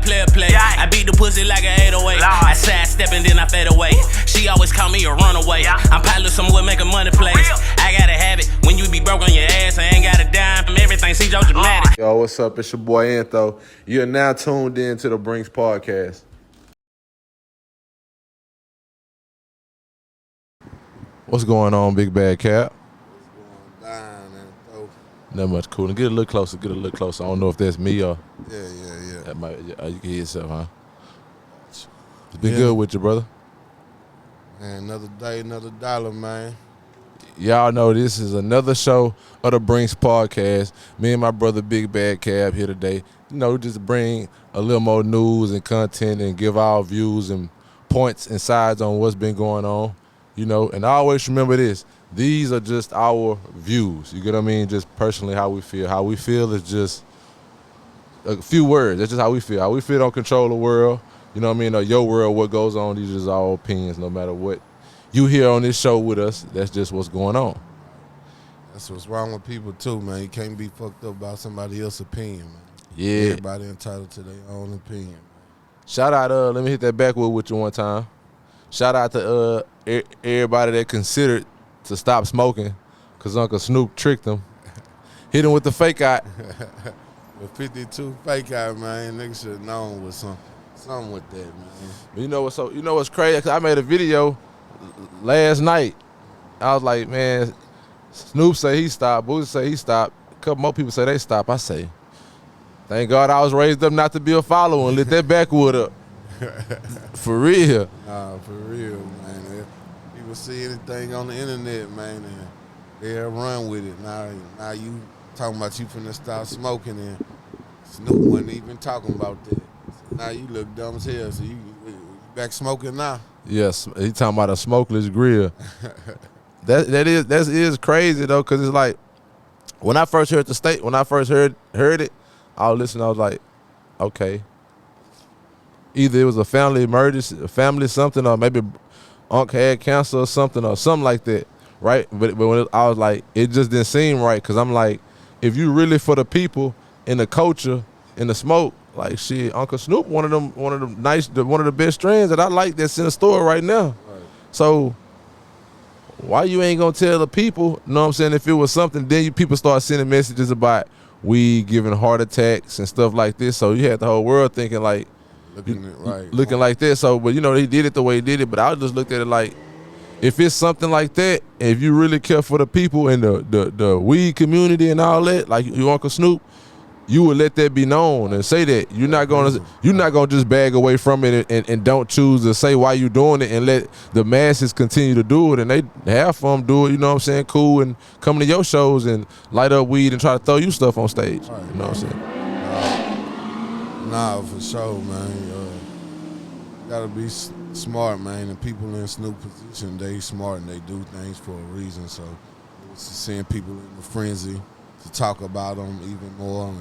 player play. I beat the pussy like an 808. I sidestep and then I fade away. She always call me a runaway. I'm pilot somewhere making money plays. I gotta have it when you be broke on your ass. I ain't got a dime from everything. See Joe dramatic. Yo, what's up? It's your boy Antho. You're now tuned in to the Brinks Podcast. What's going on, Big Bad Cap? What's going down, Antho? Not much cool. Get a little closer. Get a little closer. I don't know if that's me or. Yeah. That might. You can hear yourself, huh? It's been good with you, brother. Man, another day, another dollar, man. Y'all know this is another show of the Brinks Podcast. Me and my brother Big Bad Cab here today. You know, just bring a little more news and content and give our views and points and sides on what's been going on. You know, and I always remember this. These are just our views. You get what I mean? Just personally how we feel. How we feel is just a few words. That's just how we feel. How we feel don't control the world. You know what I mean? Or your world, what goes on, these are just all opinions no matter what you hear on this show with us. That's just what's going on. That's what's wrong with people too, man. You can't be fucked up about somebody else's opinion, man. Yeah. Everybody entitled to their own opinion, man. Shout out, let me hit that backwood with you one time. Shout out to everybody that considered to stop smoking because Uncle Snoop tricked them. Hit him with the fake out. With 52 fake out, man, niggas should have known with something with that, man. You know what's crazy? 'Cause I made a video last night. I was like, man, Snoop say he stopped, Boosie say he stopped. A couple more people say they stopped. I say, thank God I was raised up not to be a follower and lit that backwood up. For real. Nah, for real, man. If people see anything on the internet, man, and they'll run with it. Now you talking about you finna stop smoking and Snoop wasn't even talking about that. So now you look dumb as hell. So you back smoking now? Yes, he talking about a smokeless grill. that is crazy though, cause it's like when I first heard heard it, I was listening. I was like, okay. Either it was a family emergency, a family something, or maybe uncle had cancer or something like that, right? But when I was like, it just didn't seem right, cause I'm like, if you really for the people in the culture, in the smoke, like shit, Uncle Snoop, one of the best strands that I like that's in the store right now. Right. So why you ain't gonna tell the people? You know what I'm saying? If it was something, then people start sending messages about weed giving heart attacks and stuff like this. So you had the whole world thinking like. Looking like that. So, but you know, he did it the way he did it. But I just looked at it like, if it's something like that, and if you really care for the people in the weed community and all that, like you Uncle Snoop, you would let that be known and say that you're not gonna just bag away from it and don't choose to say why you doing it and let the masses continue to do it, and they half of them do it. You know what I'm saying? Cool, and come to your shows and light up weed and try to throw you stuff on stage. Right. You know what I'm saying? Nah, for sure, man. Gotta be smart, man. And people in Snoop's position, they smart and they do things for a reason. So it's seeing people in the frenzy to talk about them even more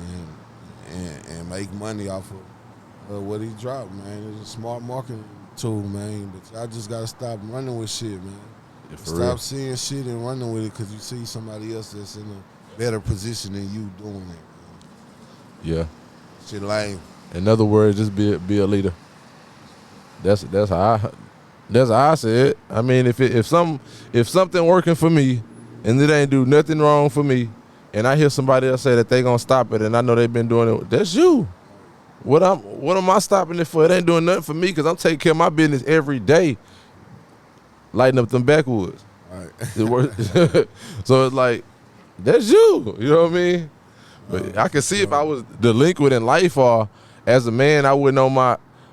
and make money off of what he dropped, man. It's a smart marketing tool, man. But I just gotta stop running with shit, man. Yeah, stop seeing shit and running with it because you see somebody else that's in a better position than you doing it, man. Yeah. Shit lame. In other words, just be a leader. That's how I say it. I mean, if something working for me and it ain't do nothing wrong for me, and I hear somebody else say that they gonna stop it, and I know they've been doing it, that's you. What am I stopping it for? It ain't doing nothing for me because I'm taking care of my business every day, lighting up them backwoods. Right. So it's like, that's you. You know what I mean? But I can see if I was delinquent in life or as a man, I wouldn't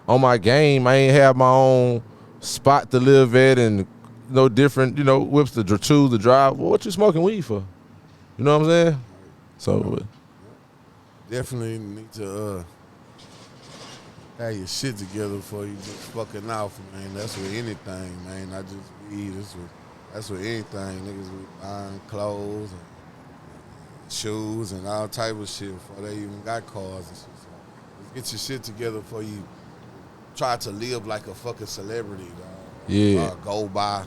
on my game. I ain't have my own spot to live at and no different, whips to choose to drive. Well, what you smoking weed for? You know what I'm saying? So definitely need to have your shit together before you just fucking off, man. That's with anything, man. Not just weed. That's with anything. Niggas with buying clothes and shoes and all type of shit before they even got cars and shit. So just get your shit together before you try to live like a fucking celebrity, dog. Yeah. Go by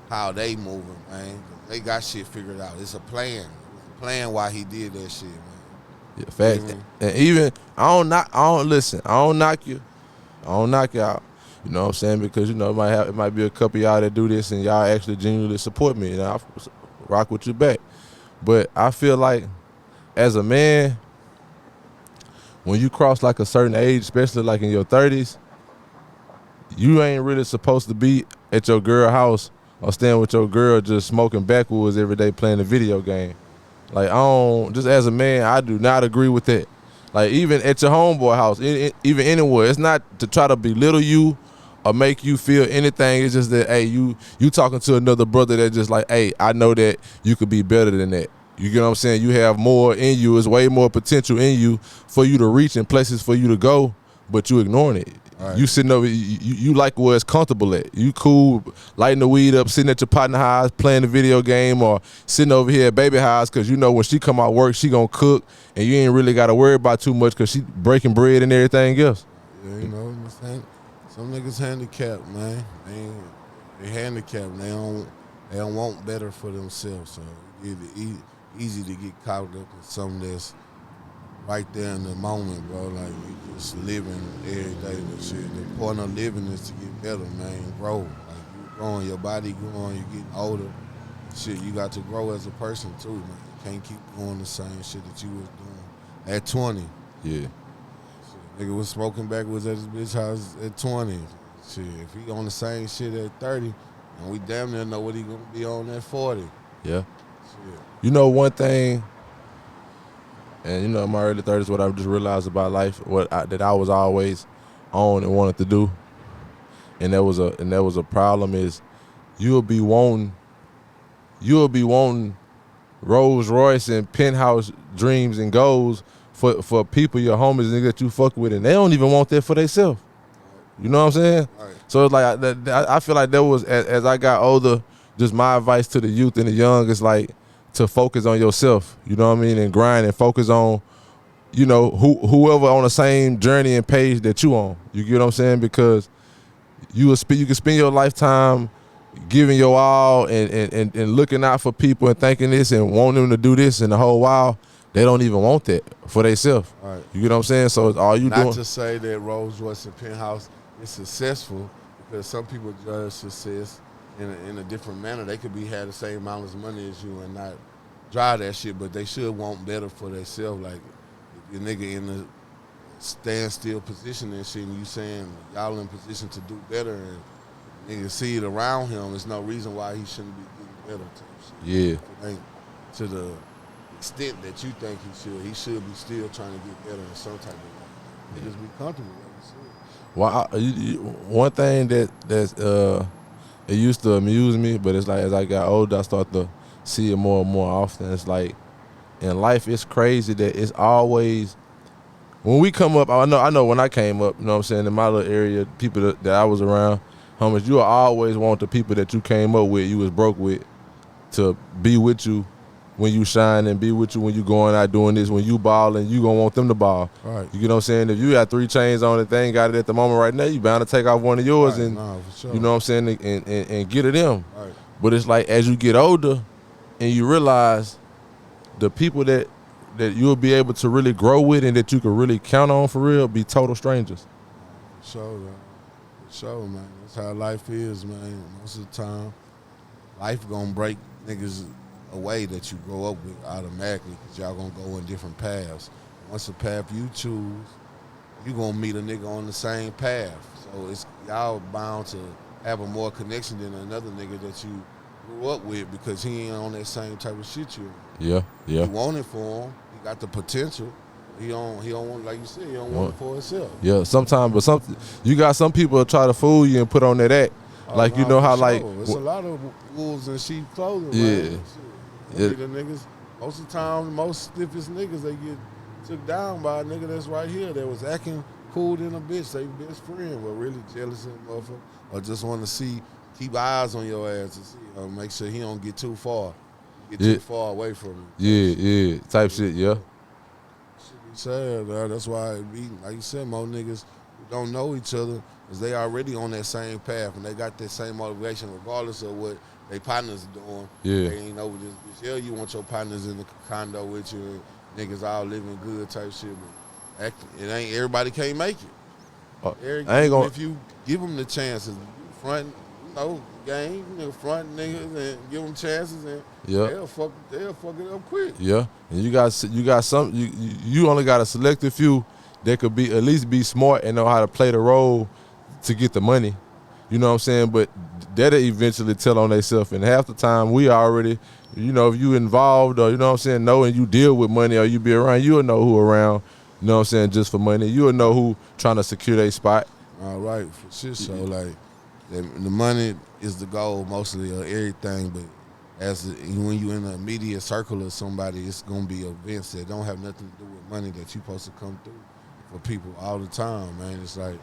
how they moving, man. They got shit figured out. It's a plan. It's a plan why he did that shit, man. Yeah, facts. And even I don't knock you. I don't knock you out. You know what I'm saying? Because, you know, it might be a couple of y'all that do this and y'all actually genuinely support me, and I rock with you back. But I feel like as a man, when you cross like a certain age, especially like in your 30s, you ain't really supposed to be at your girl house or staying with your girl just smoking backwoods every day playing a video game. Like, just as a man, I do not agree with that. Like, even at your homeboy house, even anywhere, it's not to try to belittle you or make you feel anything. It's just that, hey, you talking to another brother that just like, hey, I know that you could be better than that. You get what I'm saying? You have more in you. There's way more potential in you for you to reach and places for you to go, but you ignoring it. Right. You sitting over, you like where it's comfortable at. You cool, lighting the weed up, sitting at your partner house, playing the video game, or sitting over here at baby house because you know when she come out work, she gonna cook, and you ain't really got to worry about too much because she breaking bread and everything else. Yeah, you know, some niggas handicapped, man. They handicapped. They don't want better for themselves. So it's easy to get caught up in something that's right there in the moment, bro. Like, you just living every day. The point of living is to get better, man. Grow. Like, you growing, your body growing, you getting older. Shit, you got to grow as a person too, man. You can't keep doing the same shit that you was doing at 20. Yeah. Shit, nigga was smoking backwards at his bitch house at 20. Shit, if he on the same shit at 30, and we damn near know what he gonna be on at 40. Yeah. Shit. You know one thing. And, you know, in my early 30s, what I just realized about life, that I was always on and wanted to do, and there was a problem is you'll be wanting Rolls Royce and penthouse dreams and goals for people, your homies, niggas that you fuck with, and they don't even want that for themselves. You know what I'm saying? Right. So it's like I feel like that was as I got older, just my advice to the youth and the young is like, to focus on yourself, you know what I mean, and grind and focus on, you know, whoever on the same journey and page that you on. You get what I'm saying? Because you can spend your lifetime giving your all and looking out for people and thinking this and wanting them to do this, and the whole while they don't even want that for themselves. Right. You get what I'm saying? So it's all you doing. Not to say that Rolls Royce and penthouse is successful, because some people judge success in a different manner. They could had the same amount of money as you and not drive that shit, but they should want better for themselves. Like, if your nigga in the standstill position and shit, and you saying y'all in position to do better, and nigga see it around him, there's no reason why he shouldn't be getting better. Yeah. If it ain't to the extent that you think he should be still trying to get better in some type of way. Niggas be comfortable, like you said. Well, one thing that it used to amuse me, but it's like as I got older, I start to see it more and more often. It's like in life, it's crazy that it's always when we come up. I know when I came up, you know what I'm saying, in my little area, people that I was around, homies, you always want the people that you came up with, you was broke with, to be with you when you shine and be with you when you going out doing this. When you balling, you gonna want them to ball. Right. You get what I'm saying? If you got 3 chains on and they ain't got it at the moment right now, you bound to take off one of yours, right. and for sure. you know what I'm saying, and get to them. Right. But it's like as you get older and you realize the people that you'll be able to really grow with and that you can really count on for real be total strangers. For sure, man. For sure, man. That's how life is, man. Most of the time, life gonna break niggas away that you grow up with automatically, because y'all gonna go in different paths. Once the path you choose, you gonna meet a nigga on the same path. So it's y'all bound to have a more connection than another nigga that you grew up with, because he ain't on that same type of shit you. Yeah. You want it for him. He got the potential. He don't want, like you said, he don't want it for himself. Yeah, sometimes, but you got some people that try to fool you and put on that act. Like, no, you know how, sure. like... It's a lot of wolves in sheep clothing, yeah. man. Yeah. The niggas, most of the time, the most stiffest niggas, they get took down by a nigga that's right here that was acting cool than a bitch, they best friend, but really jealous of a motherfucker, or just want to keep eyes on your ass to see, make sure he don't get too far. Too far away from you. Yeah, type shit, yeah. Should be sad, that's why it be, like you said, more niggas who don't know each other, because they already on that same path and they got that same motivation regardless of what they partners are doing. Yeah. They ain't over this bitch. Yeah, you want your partners in the condo with you and niggas all living good type shit. But it ain't everybody can't make it. I ain't gonna. If you give them the chances, front, game, front niggas and give them chances, and they'll fuck it up quick. Yeah, and you got some. You only got a selected few that could be at least be smart and know how to play the role to get the money. You know what I'm saying? But that'll eventually tell on themselves. And half the time we already, if you involved or know and you deal with money or you be around, you'll know who around. You know what I'm saying? Just for money, you'll know who trying to secure their spot. All right, for sure. So like, the money is the goal mostly of everything. But when you in a media circle of somebody, it's gonna be events that don't have nothing to do with money that you supposed to come through for people all the time, man. It's like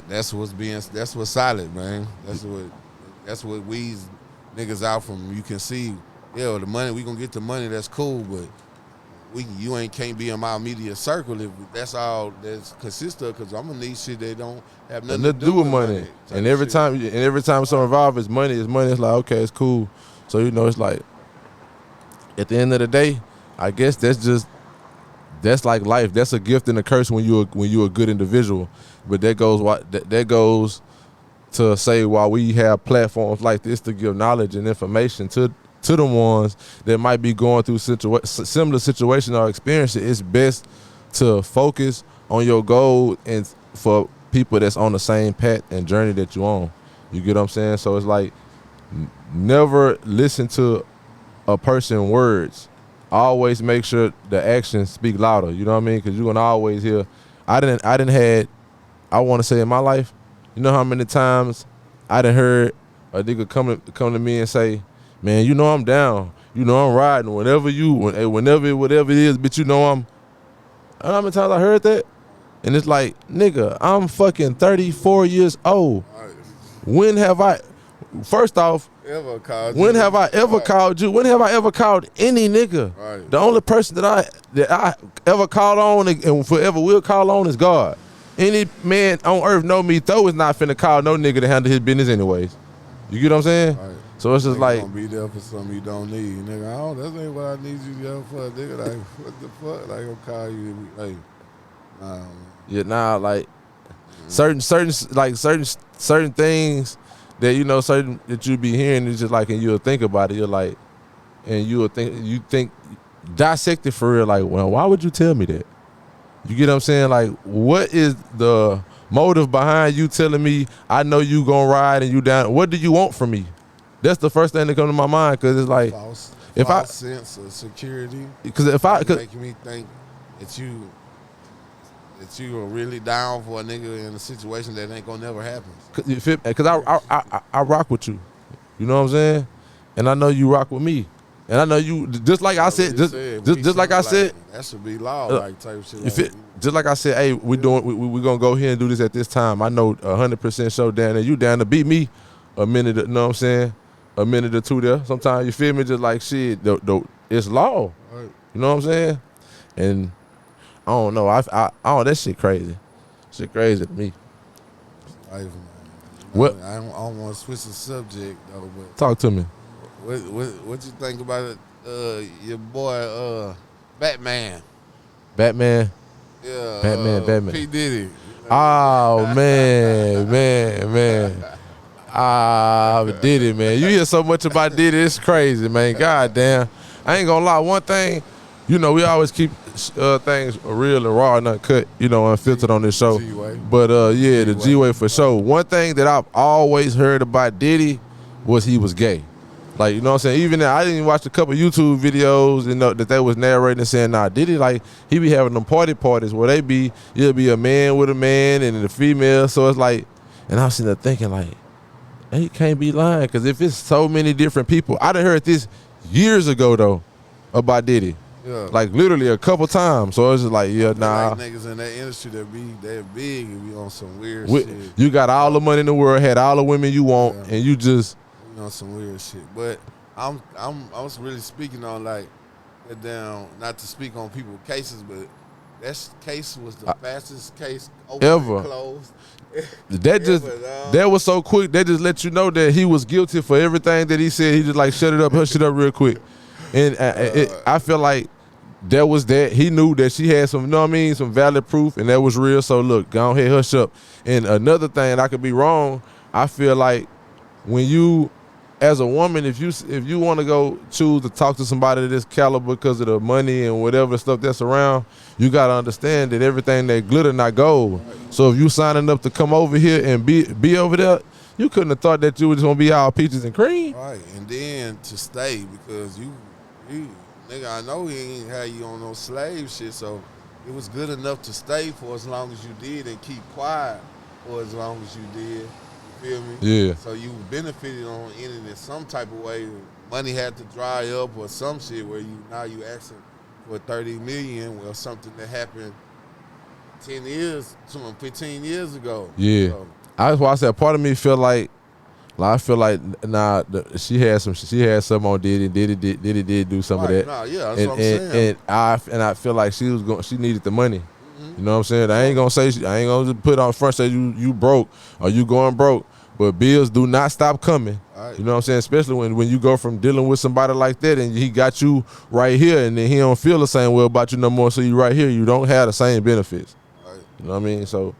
that's what's solid, man. That's what weeds niggas out from. You can see, the money, we gonna get the money, that's cool, but you can't be in my media circle if that's all that's consists of, because I'm gonna need shit that don't have nothing to do with money. And every time something involved is money. It's like, okay, it's cool. So it's like, at the end of the day, I guess that's like life. That's a gift and a curse when you're a good individual. But that goes to say why we have platforms like this to give knowledge and information to the ones that might be going through similar situation or experience. It's best to focus on your goal and for people that's on the same path and journey that you're on. You get what I'm saying? So it's like, never listen to a person's words. Always make sure the actions speak louder. You know what I mean? Because you're gonna always hear. I want to say in my life, you know how many times I done heard a nigga come to me and say, man, I'm down. I'm riding. Whatever it is, bitch, I'm. And how many times I heard that? And it's like, nigga, I'm fucking 34 years old. When have I, first off, when have I ever called you? When have I ever called any nigga? Right. The only person that I ever called on and forever will call on is God. Any man on earth know me, though, is not finna call no nigga to handle his business anyways. You get what I'm saying? Right. So it's just like, gonna be there for something you don't need, nigga. That ain't what I need you there for, nigga. Like, what the fuck? Like, I'm call you, like, nah. Yeah, like certain things that that you be hearing is just like, and you'll think about it. You're like, and you think dissect it for real. Like, well, why would you tell me that? You get what I'm saying? Like, what is the motive behind you telling me I know you gonna ride and you down? What do you want from me? That's the first thing that comes to my mind, because it's like, false sense of security. Because making me think that you are really down for a nigga in a situation that ain't gonna never happen. Because I rock with you. You know what I'm saying? And I know you rock with me. And I know you, just like I said, just like I said, that should be law, like type shit. Just like I said, hey, we gonna go here and do this at this time. I know 100% sure down there. You down to beat me a minute? You know what I'm saying? A minute or two there. Sometimes you feel me, just like shit. It's law. Right. You know what I'm saying? And I don't know. That shit crazy. Shit crazy to me. Life, man. What? I don't want to switch the subject though, but talk to me. What you think about your boy Batman? Batman? Yeah. Batman. P.Diddy. Oh man. Diddy, man. You hear so much about Diddy, it's crazy, man. God damn. I ain't gonna lie. One thing, we always keep things real and raw and uncut, unfiltered on this show. G-Way. But the G-Way for sure. One thing that I've always heard about Diddy was he was gay. Like, you know what I'm saying? Even I didn't watch a couple YouTube videos, that they was narrating and saying, nah, Diddy, like, he be having them parties where it'll be a man with a man and a female. So it's like, and I was sitting there thinking, like, he can't be lying, because if it's so many different people, I done heard this years ago, though, about Diddy. Yeah. Like, literally a couple times. So it's just like, yeah, nah. Like niggas in that industry that big and be on some weird shit. You got all the money in the world, had all the women you want, and you just... some weird shit. But I was really speaking on, like, not to speak on people's cases, but that case was the fastest case ever closed. That was so quick. They just let you know that he was guilty for everything that he said. He just like hush it up real quick. And I feel like that was that. He knew that she had some, you know what I mean, some valid proof, and that was real. So look, go ahead, hush up. And another thing, I could be wrong. I feel like when you, as a woman, if you want to go choose to talk to somebody of this caliber because of the money and whatever the stuff that's around, you gotta understand that everything that glitter not gold. So if you signing up to come over here and be over there, you couldn't have thought that you was gonna be all peaches and cream. Right, and then to stay because you nigga, I know he ain't had you on no slave shit, so it was good enough to stay for as long as you did and keep quiet for as long as you did. You feel me? Yeah. So you benefited on it in some type of way. Money had to dry up or some shit where now you asking for 30 million or something that happened 10 years, 15 years ago. Yeah. So, That's why I said part of me feel like I feel like she had some on Diddy. Diddy did do some of that. Nah, yeah, that's what I'm saying. And I feel like she needed the money. You know what I'm saying? I ain't gonna put on front say you broke or you going broke. But bills do not stop coming. Right. You know what I'm saying? Especially when you go from dealing with somebody like that and he got you right here and then he don't feel the same way about you no more. So you right here, you don't have the same benefits. Right. You know what I mean? So.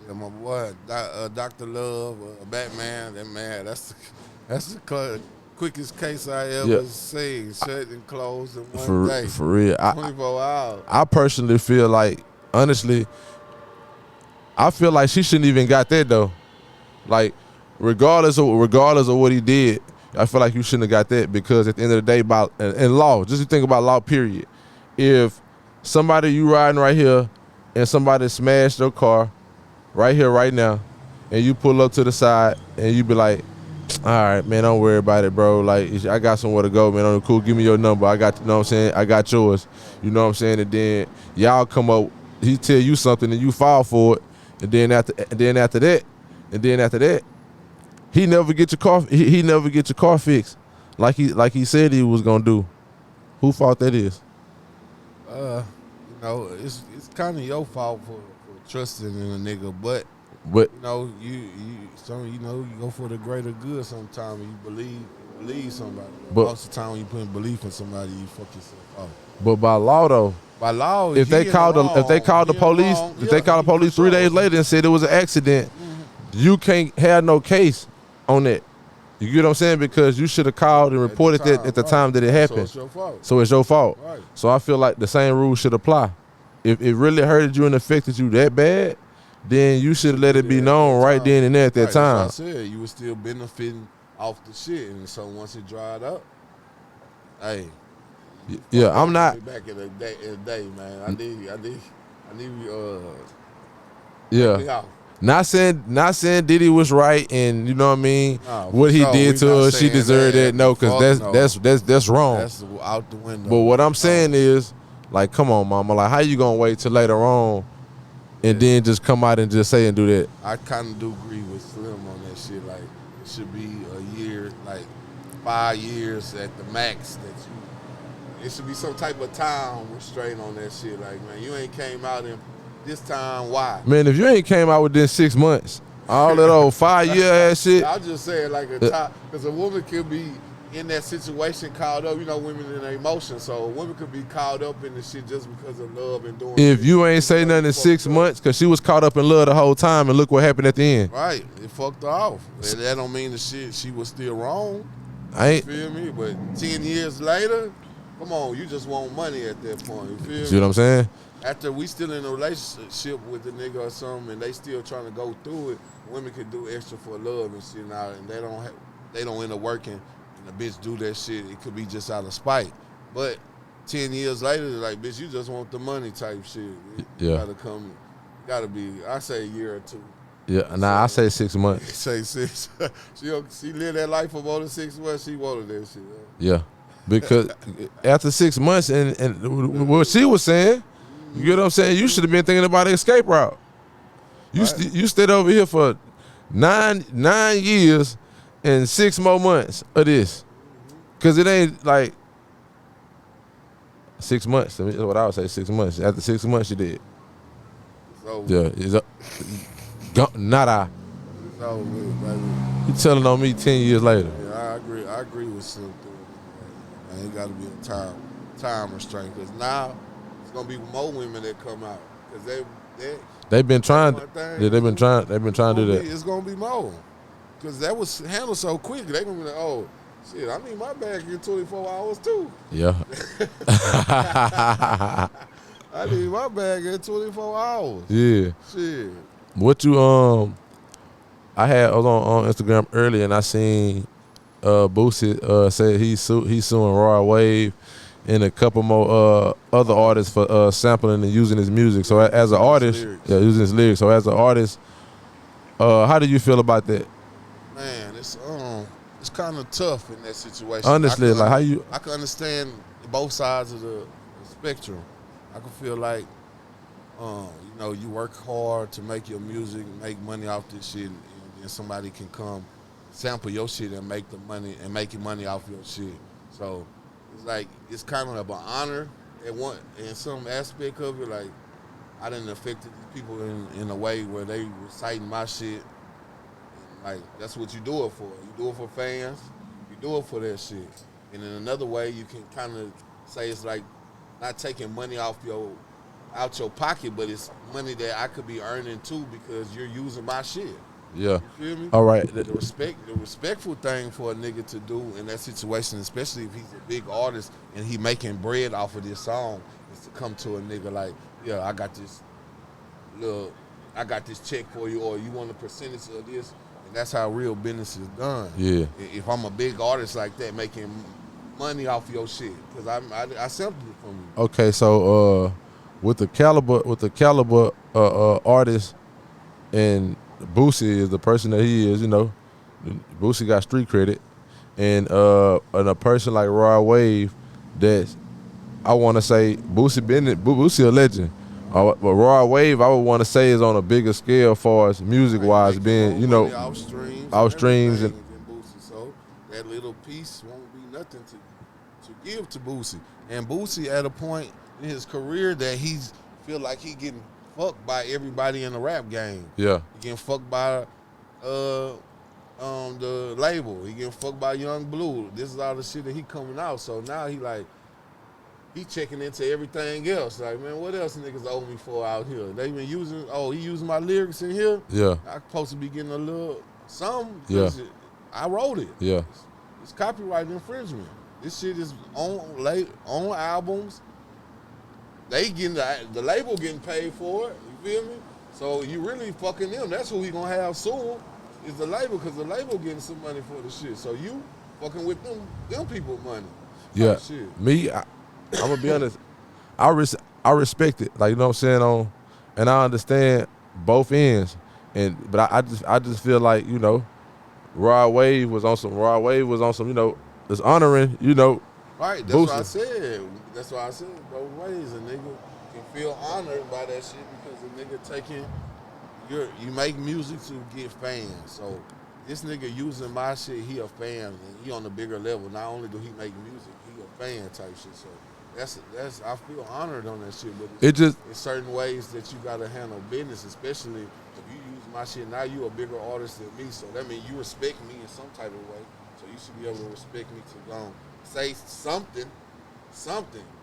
Yeah, my boy, Dr. Love, Batman, that man, that's the quickest case I ever seen. Shut and closed in one day. For real. 24 hours. I personally feel like, honestly, I feel like she shouldn't even got that though. Like, regardless of what he did, I feel like you shouldn't have got that because at the end of the day, in law, just to think about law, period. If somebody you riding right here and somebody smashed your car right here, right now, and you pull up to the side and you be like, all right, man, don't worry about it, bro. Like, I got somewhere to go, man. Cool, give me your number. I got, you know what I'm saying? I got yours. You know what I'm saying? And then y'all come up, he tell you something and you fall for it. And then after that, he never get your car. He never get your car fixed, like he said he was gonna do. Who fault that is? You know, it's kind of your fault for trusting in a nigga, but you know, you go for the greater good sometimes. You believe somebody. But most of the time when you put belief in somebody, you fuck yourself up. But by law though. By law, if they called the police 3 days later and said it was an accident, you can't have no case on that. You get what I'm saying? Because you should have called and reported that at the time that it happened. So it's your fault. So it's your fault. Right. So I feel like the same rules should apply. If it really hurted you and affected you that bad, then you should have let it be known right then and there at that time. That's what I said. You were still benefiting off the shit, and so once it dried up, hey. Yeah, I'm not. Back in the day, man. I need Yeah. Not saying Diddy was right, and you know what I mean. What he did to her, she deserved that. No, because that's wrong. That's out the window. But what I'm saying is, like, come on, mama. Like, how you gonna wait till later on, and then just come out and just say and do that? I kind of do agree with Slim on that shit. Like, it should be a year, like 5 years at the max. It should be some type of time restraint on that shit. Like, man, you ain't came out in this time. Why? Man, if you ain't came out within 6 months, all that old 5-year ass shit. I'm just saying, like, a time, because a woman could be in that situation caught up. You know, women in their emotions, so a woman could be caught up in the shit just because of love and doing. If you ain't say nothing in 6 months, because she was caught up in love the whole time, and look what happened at the end. Right, it fucked her off. And that don't mean the shit she was still wrong. You feel me? But 10 years later. Come on, you just want money at that point. You feel me? See what I'm saying? After we still in a relationship with the nigga or something, and they still trying to go through it, women can do extra for love and shit now, and they don't end up working, and the bitch do that shit. It could be just out of spite. But 10 years later, like, bitch, you just want the money type shit. Yeah. Gotta be. I say a year or two. Yeah, nah, I say 6 months. Say 6. she lived that life for more than 6 months. She wanted that shit. Yeah. Because after 6 months, and what she was saying, you get what I'm saying? You should have been thinking about the escape route. You stayed over here for nine years and 6 more months of this. Because it ain't like 6 months. That's what I would say, 6 months. After 6 months, you did. Yeah, it's nada. It's over with, baby. You telling on me 10 years later. Yeah, I agree with something. Man, it got to be a time. time restraint. Because now it's gonna be more women that come out. Because they've been trying. one thing, Yeah, they've been trying to do that. It's gonna be more. Because that was handled so quick. They gonna be like, oh, shit, I need my bag in 24 hours too. Yeah. I need my bag in 24 hours. Yeah. Shit. What you I was on Instagram earlier and I seen Boosie said he's suing Rod Wave and a couple more other artists for sampling and using his music. So as an artist, using his lyrics. So as an artist, how do you feel about that? Man, it's kind of tough in that situation. Honestly, like how you? I can understand both sides of the spectrum. I can feel like, you work hard to make your music, make money off this shit, and then somebody can come sample your shit and make the money and making money off your shit. So it's like it's kind of an honor in some aspect of it. Like I didn't affect these people in a way where they reciting my shit. Like, that's what you do it for. You do it for fans. You do it for that shit. And in another way, you can kind of say it's like not taking money out your pocket, but it's money that I could be earning too because you're using my shit. Yeah. You feel me? All right. The respectful thing for a nigga to do in that situation, especially if he's a big artist and he making bread off of this song, is to come to a nigga like, yeah, I got this check for you, or you want a percentage of this. And that's how real business is done. Yeah. If I'm a big artist like that, making money off your shit, because I sampled it from you. Okay, so with the caliber artist, and Boosie is the person that he is, Boosie got street credit, and a person like Rod Wave, that I want to say Boosie a legend. But Rod Wave, I would want to say, is on a bigger scale as far as music-wise, being, off streams and Boosie. So that little piece won't be nothing to give to Boosie. And Boosie at a point in his career that he's feel like he getting fucked by everybody in the rap game. Yeah. He getting fucked by the label. He getting fucked by Young Blue. This is all the shit that he coming out. So now he checking into everything else. Like, man, what else niggas owe me for out here? They been using, he using my lyrics in here? Yeah. I'm supposed to be getting a little something. Yeah. I wrote it. Yeah. It's copyright infringement. This shit is on albums. They getting the label getting paid for it. You feel me? So you really fucking them. That's who he gonna have soon is the label, because the label getting some money for the shit. So you fucking with them people money. Yeah. Shit. Me, I'm gonna be honest. I respect it. Like, you know what I'm saying? And I understand both ends. But I just feel like, Rod Wave was on some, it's honoring, Right, that's Boosie. what I said. That's why I said both ways. A nigga can feel honored by that shit because a nigga you make music to get fans. So this nigga using my shit, he a fan, and he on a bigger level. Not only do he make music, he a fan type shit. So that's I feel honored on that shit. But it's certain ways that you gotta handle business, especially if you use my shit. Now you a bigger artist than me, so that means you respect me in some type of way. So you should be able to respect me to go say something.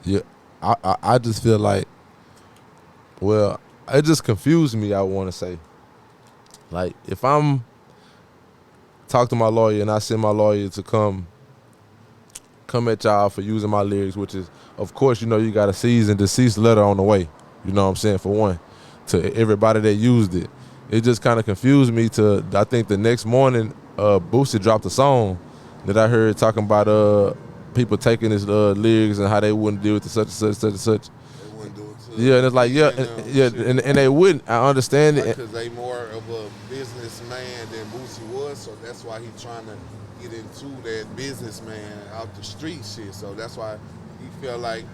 Yeah, I just feel like, well, it just confused me, I want to say. Like, if I'm talk to my lawyer and I send my lawyer to come at y'all for using my lyrics, which is, of course, you got a cease and desist letter on the way, you know what I'm saying, for one, to everybody that used it. It just kind of confused me to, I think the next morning, Boosie dropped a song that I heard talking about people taking his lyrics and how they wouldn't deal with such and such, such and such. They wouldn't do it to Yeah, and it's like, and they wouldn't. I understand it. Because they more of a businessman than Boosie was, so that's why he's trying to get into that businessman out the street shit. So that's why he feel like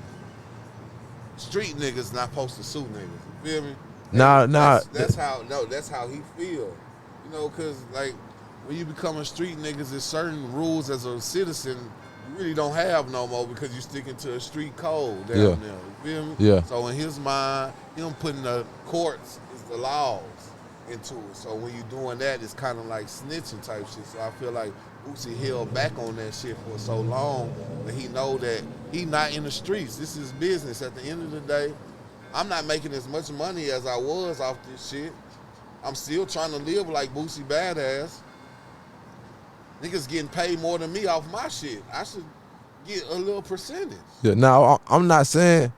street niggas not supposed to sue niggas. You feel me? That's how he feel. Because like when you become a street niggas, there's certain rules as a citizen you really don't have no more because you sticking to a street code down there. You feel me? Yeah. So in his mind, him putting the courts is the laws into it. So when you doing that, it's kind of like snitching type shit. So I feel like Boosie held back on that shit for so long, but he know that he not in the streets. This is business. At the end of the day, I'm not making as much money as I was off this shit. I'm still trying to live like Boosie Badass. Niggas getting paid more than me off my shit. I should get a little percentage. Yeah, now I'm not saying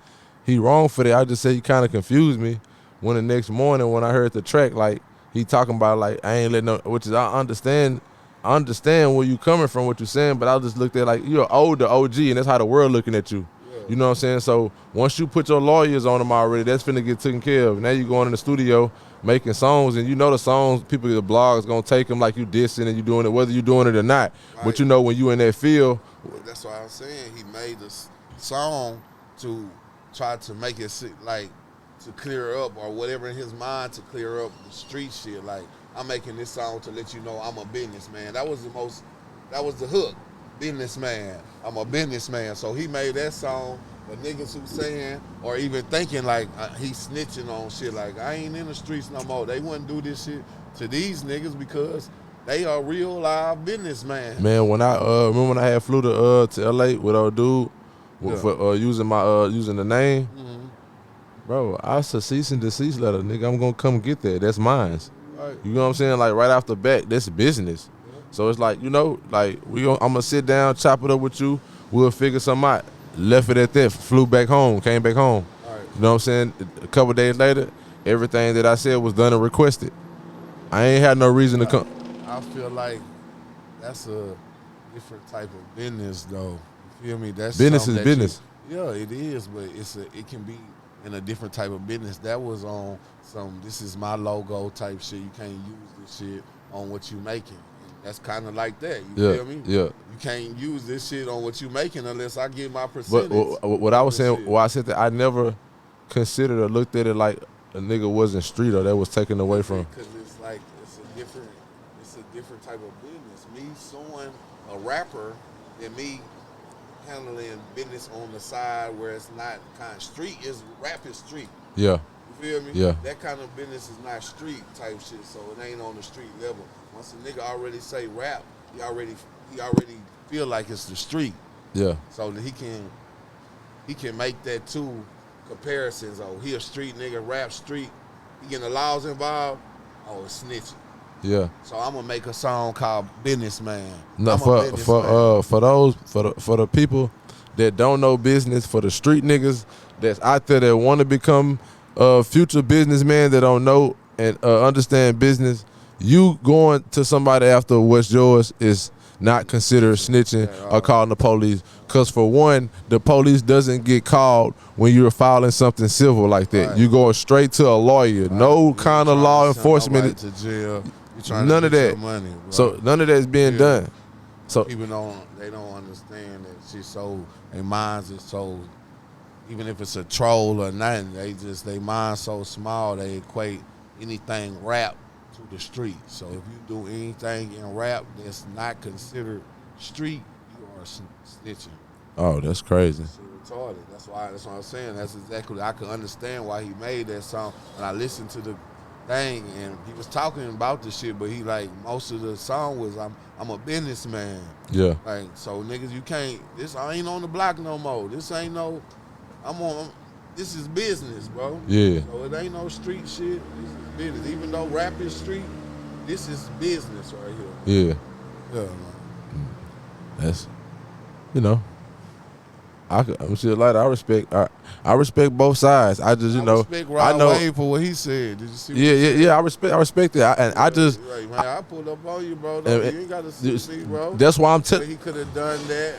he wrong for that. I just say he kind of confused me when the next morning when I heard the track, like he talking about like I ain't letting no, which is I understand where you coming from, what you saying, but I just looked at like you're older OG and that's how the world looking at you. Yeah. You know what I'm saying? So once you put your lawyers on them already, that's finna get taken care of. Now you going in the studio making songs, and you know the songs, people, the blogs gonna take them like you dissing and you doing it, whether you doing it or not. Right. But you know when you in that field. That's why I'm saying he made this song to try to make it like to clear up or whatever in his mind to clear up the street shit. Like I'm making this song to let you know I'm a businessman. That was the hook. Businessman. I'm a businessman. So he made that song. But niggas who saying or even thinking like he's snitching on shit like I ain't in the streets no more. They wouldn't do this shit to these niggas because they are real live businessmen. Man, when I remember when I had flew to LA with old dude for using my using the name, bro, I said cease and desist letter, nigga. I'm gonna come get that. That's mine. Right. You know what I'm saying? Like right off the bat, that's business. So it's like, you know, like I'm gonna sit down, chop it up with you. We'll figure something out. Left it at that. Flew back home. Came back home. Right. You know what I'm saying? A couple days later, everything that I said was done and requested. I ain't had no reason to come. I feel like that's a different type of business, though. You feel me? That's Business is something that business. Yeah, it is, but it can be in a different type of business. That was on some this is my logo type shit. You can't use this shit on what you making. That's kind of like that. You feel me? Yeah. You can't use this shit on what you making unless I get my percentage. But what I was saying, shit. I said that I never considered or looked at it like a nigga wasn't street or that was taken away from. Because it's like it's a different type of business. Me suing a rapper and me handling business on the side where it's not kind of street is rap is street. Yeah. You feel me? Yeah. That kind of business is not street type shit, so it ain't on the street level. Once a nigga already say rap, he already feel like it's the street. Yeah. So that he can make that two comparisons. Oh, he a street nigga, rap street. He getting the laws involved. Oh, it's snitching. Yeah. So I'm gonna make a song called Businessman. No, for the people that don't know business, for the street niggas that's out there that want to become future businessmen that don't know and understand business, you going to somebody after what's yours is not considered snitching or calling the police. Because for one, the police doesn't get called when you're filing something civil like that. Right. You go straight to a lawyer. Right. No kind of law enforcement. To jail. None of that. Money, so none of that's being done. So people don't understand that shit. So their minds is so. Even if it's a troll or nothing, they mind so small they equate anything rap to the street. So if you do anything in rap that's not considered street, you are snitching. Oh, that's crazy. It's retarded. That's what I'm saying. That's exactly. I can understand why he made that song. When I listened to the thing and he was talking about the shit, but he like most of the song was I'm a businessman. Yeah. Like so niggas, you can't. This I ain't on the block no more. This ain't no. This is business, bro. Yeah. So it ain't no street shit. This is business. Even though rap is street, this is business right here. Yeah. Yeah, man. That's, you know, I'm still like I respect both sides. I just, you know, respect Rod Wave for what he said. Did you see? Yeah. I respect it. I just, right, man. I pulled up on you, bro. You ain't got to see me, bro. That's why I'm telling. He could have done that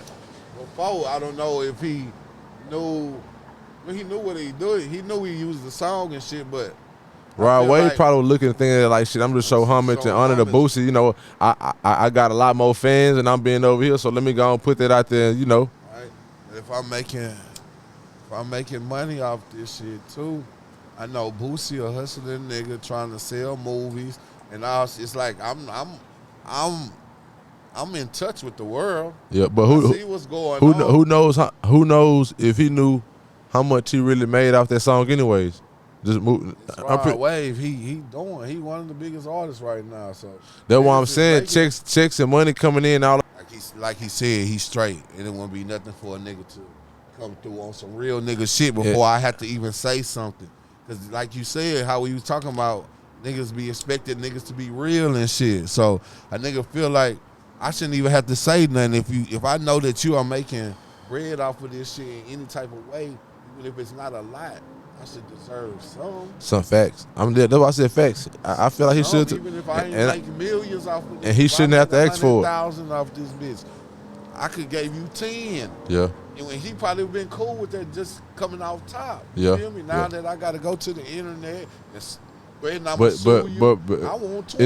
before. I don't know if he knew. Well, he knew what he doing. He knew he used the song and shit, but Rod Wave probably looking and thinking like shit. I'm just show homage and honor the Boosie. You know, I got a lot more fans and I'm being over here, so let me go and put that out there. You know, right. If I'm making money off this shit too, I know Boosie a hustling nigga trying to sell movies and all. It's like I'm in touch with the world. Yeah, but see what's going on. Who knows if he knew how much he really made off that song anyways. Just move. Rod Wave, he one of the biggest artists right now. So that's why I'm saying checks and money coming in all. Like he said, he's straight, and it won't be nothing for a nigga to come through on some real nigga shit before I have to even say something. Cause like you said, how we was talking about niggas be expected niggas to be real and shit. So a nigga feel like I shouldn't even have to say nothing if I know that you are making bread off of this shit in any type of way, even if it's not a lot. I should deserve some facts. That's why I said facts. I feel like he should. Even if I ain't make millions off of this, and he shouldn't have to ask for it. 100,000 off this bitch, I could gave you 10. Yeah. And he probably been cool with that just coming off top. Yeah. You feel me? Now that I got to go to the internet and spread, I but want 20.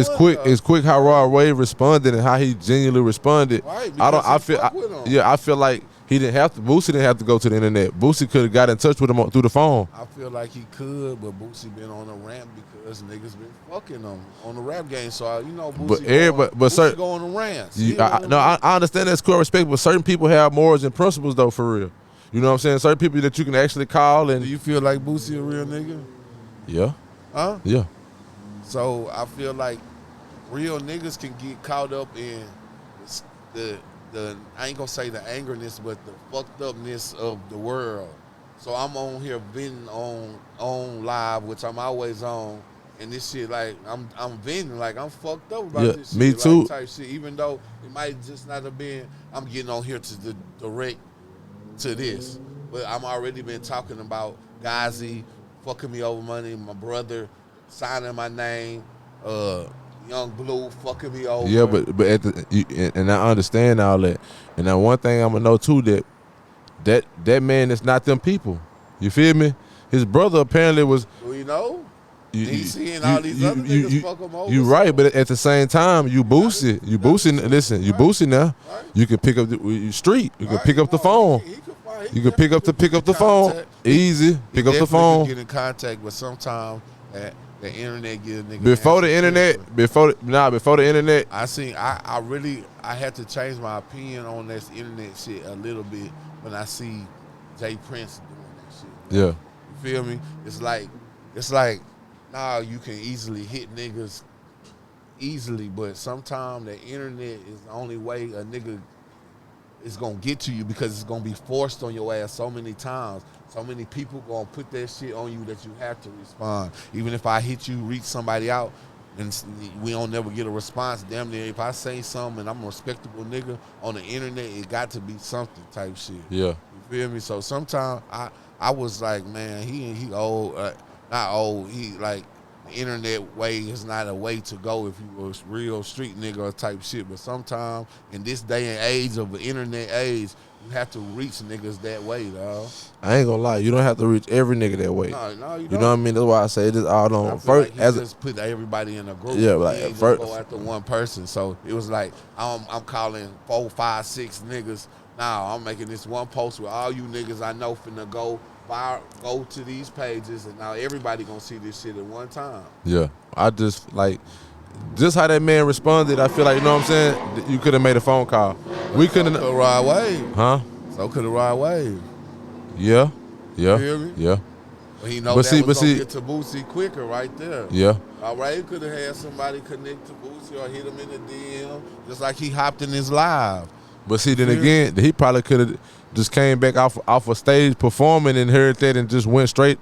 It's quick how Rod Wave responded and how he genuinely responded. Right. I feel like he didn't have to. Boosie didn't have to go to the internet. Boosie could have got in touch with him through the phone. I feel like he could, but Boosie been on a ramp because niggas been fucking him on the rap game. So Boosie go on the rants. I understand that's cool respect, but certain people have morals and principles though, for real. You know what I'm saying? Certain people that you can actually call and. Do you feel like Boosie a real nigga? Yeah. Huh? Yeah. So I feel like real niggas can get caught up in the I ain't gonna say the angerness, but the fucked upness of the world. So I'm on here venting on live, which I'm always on, and this shit like I'm venting like I'm fucked up about this shit. Me too. Like, type shit. Even though it might just not have been, I'm getting on here to direct to this, but I'm already been talking about Gazi fucking me over money, my brother signing my name, Young Blue fucking me over. Yeah, but and I understand all that. And now one thing I'm gonna know too, that man is not them people. You feel me? His brother apparently was. Do you know? He's seeing all these other niggas fuck him over. You right, but at the same time, you boosting. Listen, you boosting now. Right. You can pick up the street. You can pick up the phone. You can pick up the phone. Easy. Pick up the phone. Get in contact, but sometimes the internet get a nigga. Before the internet. I had to change my opinion on this internet shit a little bit when I see Jay Prince doing that shit. Yeah. You feel me? It's like now you can easily hit niggas easily, but sometimes the internet is the only way a nigga is gonna get to you because it's gonna be forced on your ass so many times. So many people gonna put that shit on you that you have to respond. Even if I hit you, reach somebody out, and we don't never get a response, damn near if I say something and I'm a respectable nigga on the internet, it got to be something type shit. Yeah. You feel me? So sometimes I was like, man, he old, not old, he like, the internet way is not a way to go if you a real street nigga type shit. But sometimes in this day and age of the internet age, you have to reach niggas that way, dog. I ain't gonna lie, you don't have to reach every nigga that way. No, you don't. You know what I mean? That's why I say this all on first. Like just put everybody in a group. Yeah, like just first go after one person. So it was like I'm calling 4, 5, 6 niggas. Now I'm making this one post with all you niggas I know finna go to these pages, and now everybody gonna see this shit at one time. Yeah, I just like how that man responded. I feel like, you know what I'm saying, you could have made a phone call. We couldn't. So Rod Wave, huh? So could have Rod Wave. Yeah. You hear me? Yeah. But he know that was gonna get to Boosie quicker right there. Yeah. Wave could have had somebody connect to Boosie or hit him in the DM, just like he hopped in his live. But see, then again, he probably could have just came back off a stage performing and heard that and just went straight.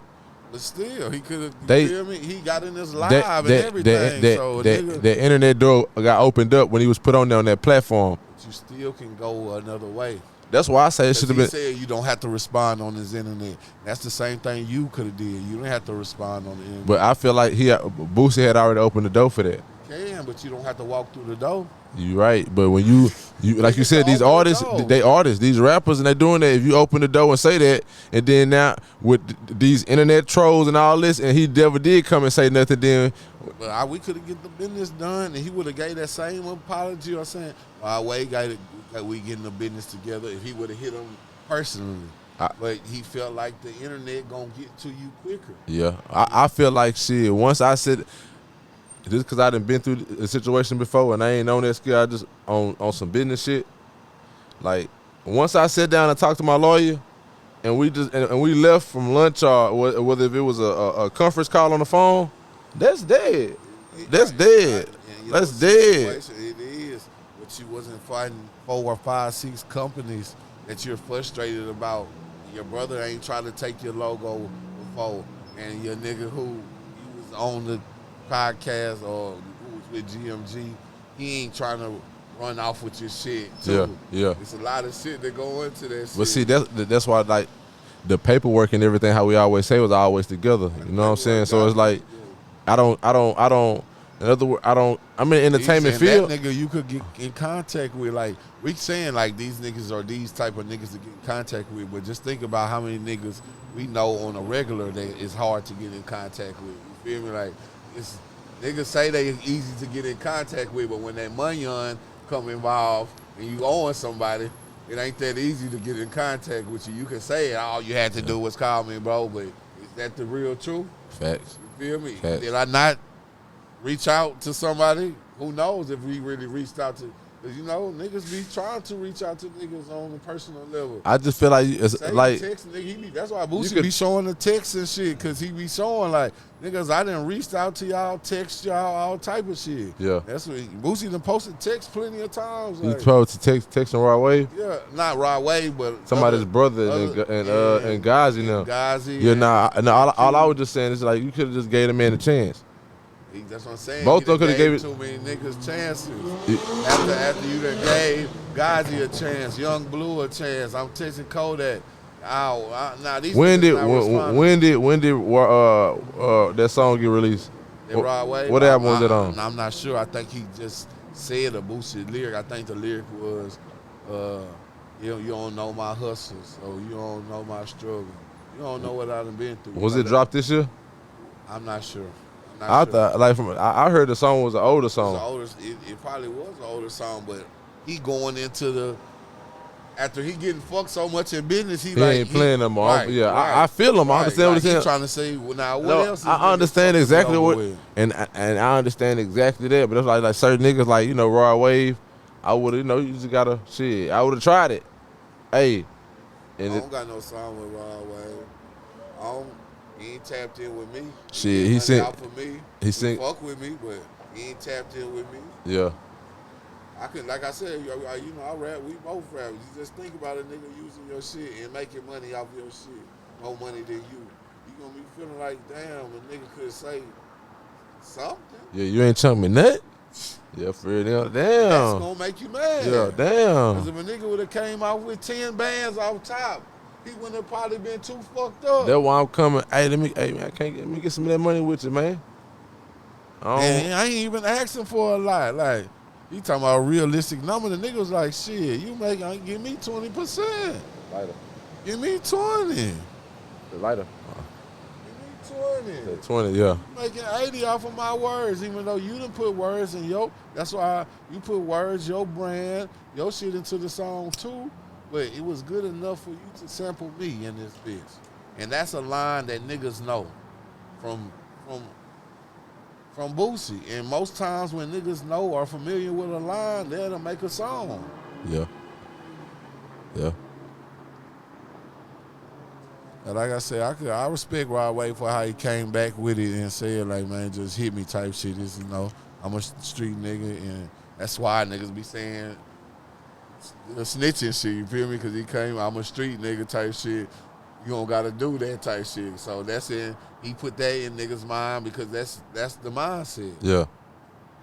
But still, he could have. You feel me? He got in his live and everything. The internet door got opened up when he was put on there on that platform. But you still can go another way. That's why I say it should have been. He said you don't have to respond on his internet. That's the same thing you could have did. You didn't have to respond on the internet. But I feel like Boosie had already opened the door for that. You can, but you don't have to walk through the door. You right, but when you like you said, these artists, these rappers, and they're doing that. If you open the door and say that, and then now with these internet trolls and all this, and he never did come and say nothing, then we could have get the business done, and he would have gave that same apology or saying, we getting the business together. If he would have hit him personally, but he felt like the internet gonna get to you quicker. Yeah, I feel like shit. Once I said. Just because I done been through the situation before and I ain't on that skill, I just on some business shit. Like, once I sat down and talked to my lawyer, and we left from lunch or whether if it was a conference call on the phone, that's dead. That's dead. That's dead. It is, but you wasn't fighting 4 or 5, 6 companies that you're frustrated about. Your brother ain't trying to take your logo before, and your nigga who you was on the podcast or who was with GMG, he ain't trying to run off with your shit too. Yeah. It's a lot of shit that go into that shit. But see, that's why like the paperwork and everything, how we always say, was always together. You know what I'm saying? So it's like I don't. In other words, I'm in the entertainment field. That nigga you could get in contact with, like we saying like these niggas are these type of niggas to get in contact with, but just think about how many niggas we know on a regular that it's hard to get in contact with. You feel me? Like it's niggas say they easy to get in contact with, but when that money come involved and you owing somebody, it ain't that easy to get in contact with you. You can say it, all you had to do was call me, bro, but is that the real truth? Facts. You feel me? Facts. Did I not reach out to somebody? Who knows if we really reached out to, because you know, niggas be trying to reach out to niggas on a personal level. I just feel like it's like text, nigga, that's why Boosie be showing the text and shit, because he be showing like, niggas, I done reached out to y'all, text y'all, all type of shit. Yeah. That's what Boosie done posted text plenty of times. You like, supposed to texting Rod Wave? Yeah, not Rod Wave, but somebody's brother and Gazi now. Gazi. Yeah, all I was just saying is like you could have just gave the man a chance. That's what I'm saying. Both of them could have gave it too many niggas chances. After you done gave Gazi a chance, Young Blue a chance. I'm texting KODAK. Now these when did that song get released? Rod Wave? What album was it on? I'm not sure. I think he just said a Boosie lyric. I think the lyric was, you don't know my hustles, so you don't know my struggle. You don't know what I done been through. Was it dropped this year? I'm not sure. I thought I heard the song was an older song. It probably was an older song, but he going into the after he getting fucked so much in business, he like, ain't playing no more. Right, yeah, right, I feel him. I understand what he's saying. He's trying to say, well, now what else? I understand exactly what, and I understand exactly that. But it's like certain niggas like Rod Wave. I would have you just gotta shit. I would have tried it. Hey, and I don't got no song with Rod Wave. He ain't tapped in with me. Shit, he sing out for me. He sing fuck with me, but he ain't tapped in with me. Yeah. I could, like I said, I rap. We both rap. You just think about a nigga using your shit and making money off your shit, more money than you. You gonna be feeling like, damn, a nigga could say something. Yeah, you ain't chunk me nut. Yeah, for real. Damn. That's gonna make you mad. Yeah, damn. Because if a nigga would have came out with 10 bands off top, he wouldn't have probably been too fucked up. That's why I'm coming. Hey, let me get some of that money with you, man. And I ain't even asking for a lot. Like, he talking about a realistic number. The nigga was like, shit, give me 20%. Lighter. Give me 20. The lighter. Give me 20. The 20, yeah. Making 80 off of my words, even though you done put words in that's why you put words, your brand, your shit into the song too. But it was good enough for you to sample me in this bitch. And that's a line that niggas know from Boosie. And most times when niggas know or are familiar with a line, they'll make a song. Yeah. Yeah. And like I said, I respect Rod Wave for how he came back with it and said, like, man, just hit me type shit. This, I'm a street nigga, and that's why niggas be saying the snitching shit, you feel me? Because he came, I'm a street nigga type shit. You don't got to do that type shit. So that's it. He put that in niggas' mind because that's the mindset. Yeah.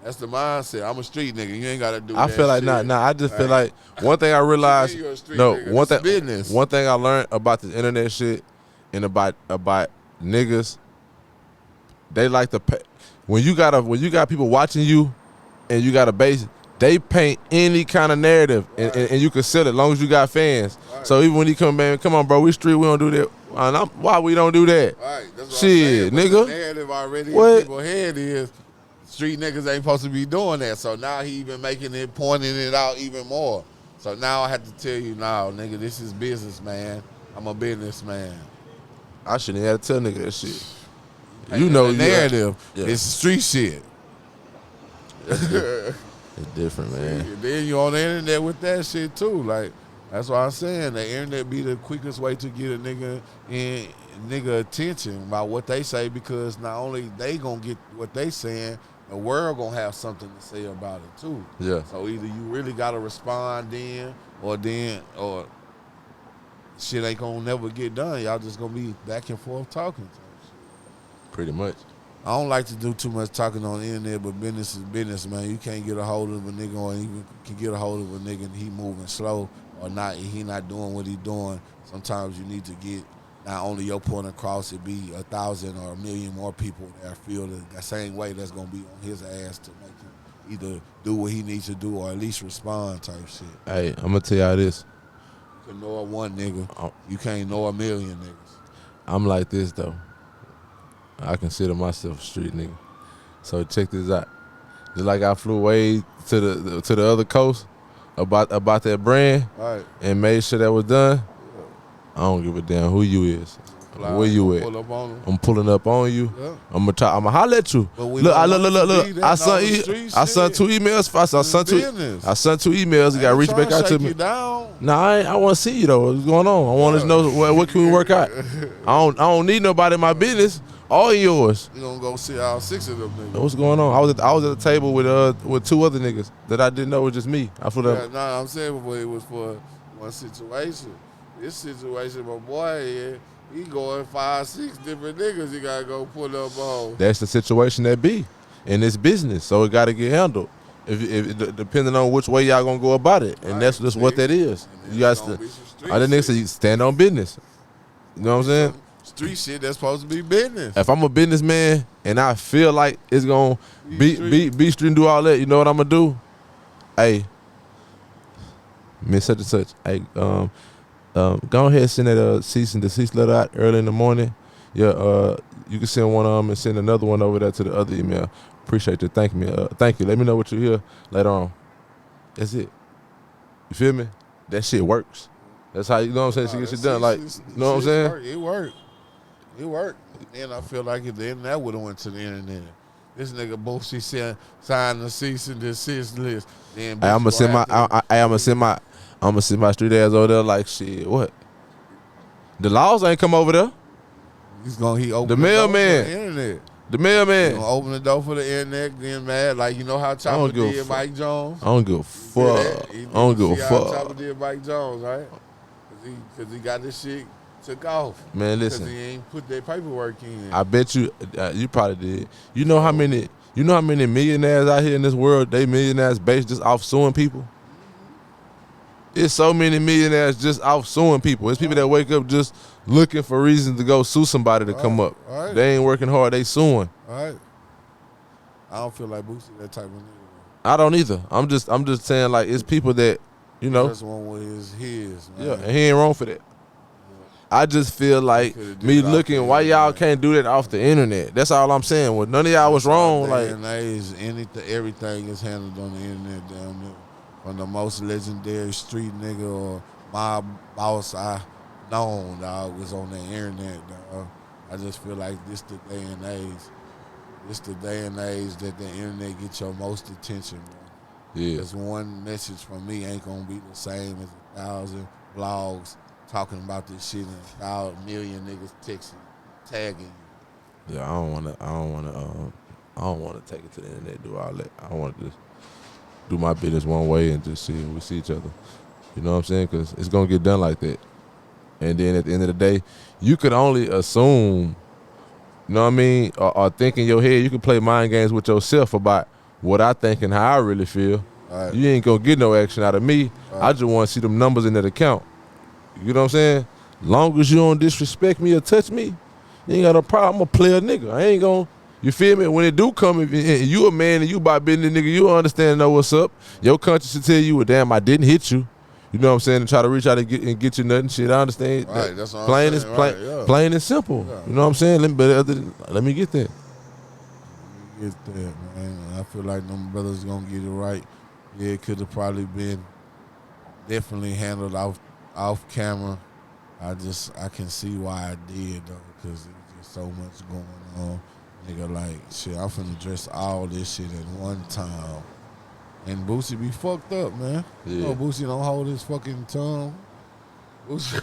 That's the mindset. I'm a street nigga. You ain't got to do that I feel like, shit. I just feel like one thing I realized, one thing I learned about this internet shit and about niggas, they like to pay. When you got people watching you and you got a base, they paint any kind of narrative and you can sell it as long as you got fans. Right. So even when he come on, bro, we street, we don't do that. Why we don't do that? Right. That's what shit, I'm saying. nigga. The narrative already in people's head is street niggas ain't supposed to be doing that. So now he even making it, pointing it out even more. So now I have to tell you, nigga, this is business, man. I'm a businessman. I shouldn't have to tell nigga that shit. You know the narrative. Yeah. It's street shit. It's different, man. Then you on the internet with that shit too. Like, That's why I'm saying the internet be the quickest way to get a nigga attention about what they say, because not only they gonna get what they saying, the world gonna have something to say about it too. Yeah. So either you really gotta respond or shit ain't gonna never get done. Y'all just gonna be back and forth talking. Pretty much. I don't like to do too much talking on the internet, but business is business, man. You can't get a hold of a nigga, or even can get a hold of a nigga and he moving slow or not, he not doing what he doing. Sometimes you need to get not only your point across, it be 1,000 or 1,000,000 more people that feel the same way that's gonna be on his ass to make him either do what he needs to do or at least respond type shit. Hey, I'm gonna tell y'all this. You can know one nigga, you can't know 1,000,000 niggas. I'm like this though. I consider myself a street nigga. So check this out. Just like I flew way to the other coast about that brand, Right. and made sure that was done. I don't give a damn who you is. Where you at? Pull up on him. I'm pulling up on you. Yeah. I'ma holler at you. But we Look, don't look. want to be that I sent two emails. I sent two emails. You got to reach back out to me. Nah, I want to see you though. What's going on? I want to know what can we work out. I don't need nobody in my business. All yours. You gonna go see all 6 of them niggas. What's going on? I was at the table with 2 other niggas that I didn't know was just me. I flew up. Nah, I'm saying before it was for one situation. This situation, my boy, he going 5, 6 different niggas he gotta go pull up on. That's the situation that be in this business, so it got to get handled. If depending on which way y'all gonna go about it, and that's just what that is. You guys, other niggas say you stand on business. You know what I'm saying? Street shit that's supposed to be business. If I'm a businessman and I feel like it's gonna be street and do all that, you know what I'm gonna do? Hey, Miss such and such. Hey, go ahead and send that cease and desist letter out early in the morning. Yeah, you can send one of them and send another one over there to the other email. Appreciate you. Thank you. Let me know what you hear later on. That's it. You feel me? That shit works. That's how, you know what I'm saying, she gets shit done. Like, you know what I'm saying? It worked. Then I feel like if the internet would have went to the internet. This nigga Boosie signed the cease and desist list. Then I'm gonna send my street ass over there like shit. What? The laws ain't come over there. He opened the mailman. Internet. The mailman. He gonna open the door for the internet, then mad like you know how Chopper did Mike Jones. I don't give a fuck. I don't give a fuck. Chopper did Mike Jones, right? Cause he got this shit took off. Man, listen. Cause he ain't put that paperwork in. I bet you probably did. You know how many millionaires out here in this world? They millionaires based just off suing people. It's so many millionaires just off suing people. It's people that wake up just looking for reasons to go sue somebody to come up. Right. They ain't working hard. They suing. All right. I don't feel like Boosie that type of nigga. I don't either. I'm just saying like it's people that, you know. That's one way his man. Yeah, and he ain't wrong for that. I just feel like me looking, why y'all can't do that off the internet? That's all I'm saying. Well, none of y'all was wrong. Like, everything is handled on the internet down there. From the most legendary street nigga or my boss I known, dog, was on the internet, dog. I just feel like this the day and age. This the day and age that the internet gets your most attention, bro. Yeah. Because one message from me ain't gonna be the same as 1,000 blogs talking about this shit and 1,000,000 niggas texting, tagging you. Yeah, I don't wanna take it to the internet and do all that. I want to just do my business one way and just see if we see each other. You know what I'm saying? Because it's gonna get done like that. And then at the end of the day, you could only assume, you know what I mean, or think in your head. You can play mind games with yourself about what I think and how I really feel. Right. You ain't gonna get no action out of me. Right. I just want to see them numbers in that account. You know what I'm saying? Long as you don't disrespect me or touch me, you ain't got no problem. I'm a player nigga. I ain't gonna, you feel me? When it do come, if you a man and you about business nigga, you understand and know what's up. Your conscience should tell you, well, damn, I didn't hit you. You know what I'm saying? And try to reach out and get you nothing. Shit, I understand. Right, that's what I'm saying. Plain and simple. Yeah. You know what I'm saying? Let me get that. Get that, man. I feel like them brothers gonna get it right. Yeah, it could have probably been definitely handled off camera. I can see why I did though, because there's just so much going on. Nigga, like shit, I'm finna address all this shit at one time. And Boosie be fucked up, man. Yeah. You know Boosie don't hold his fucking tongue. Boosie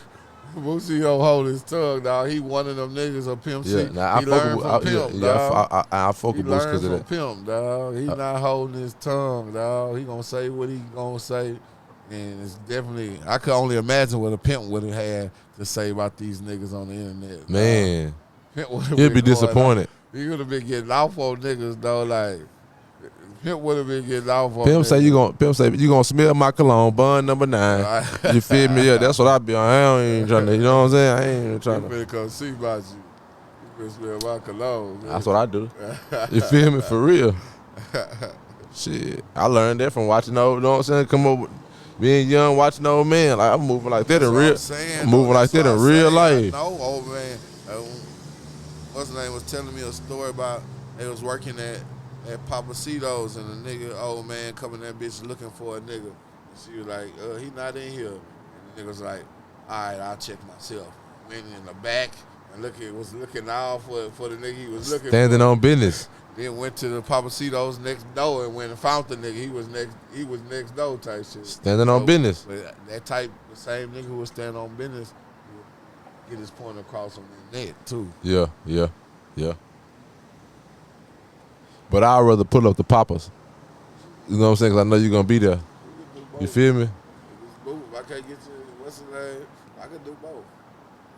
don't hold his tongue, dog. He one of them niggas a pimp. Yeah, nah, he learned from Pimp, dog. I fuck He with Boosie because of learned that. from Pimp, dog. He not holding his tongue, dog. He gonna say what he gonna say. And it's definitely, I could only imagine what a Pimp would have had to say about these niggas on the internet. Man, Pimp he'd be disappointed. He would have been getting off on niggas, though. Like, Pimp would have been getting off on Pimp niggas. say you gonna smell my cologne, bun number 9. You feel me? Yeah, that's what I be on. I ain't trying to, you know what I'm saying? I ain't even trying You to. finna come see about you. You finna smell my cologne. That's what I do. You feel me? For real. Shit, I learned that from watching old, you know what I'm saying? Come up with being young, watching old man. Like, I'm moving like that in real. I'm moving like that in real life. No, old man. What's his name was telling me a story about they was working at Papacito's and a nigga, old man, coming that bitch looking for a nigga. And she was like, he not in here. And the nigga was like, all right, I'll check myself. Went in the back and was looking out for the nigga he was looking Standing for. on business. Then went to the Papacito's next door and went and found the nigga. He was next door type shit. Standing on business. But that type, the same nigga who was standing on business, would get his point across on the net too. Yeah. But I'd rather pull up the poppers. You know what I'm saying? Because I know you're going to be there. You feel me? I can't get you, what's his name? I can do both.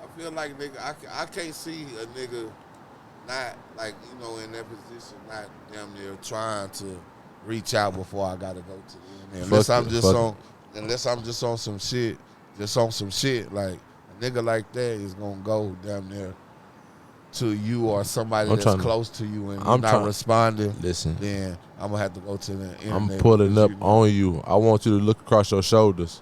I feel like, nigga, I can't see a nigga not, like, you know, in that position, not damn near trying to reach out before I got to go to the internet. Unless I'm just on some shit, like, a nigga like that is going to go damn near to you or somebody that's close to you and you're not responding, listen, then I'm going to have to go to the internet. I'm pulling up on you. I want you to look across your shoulders.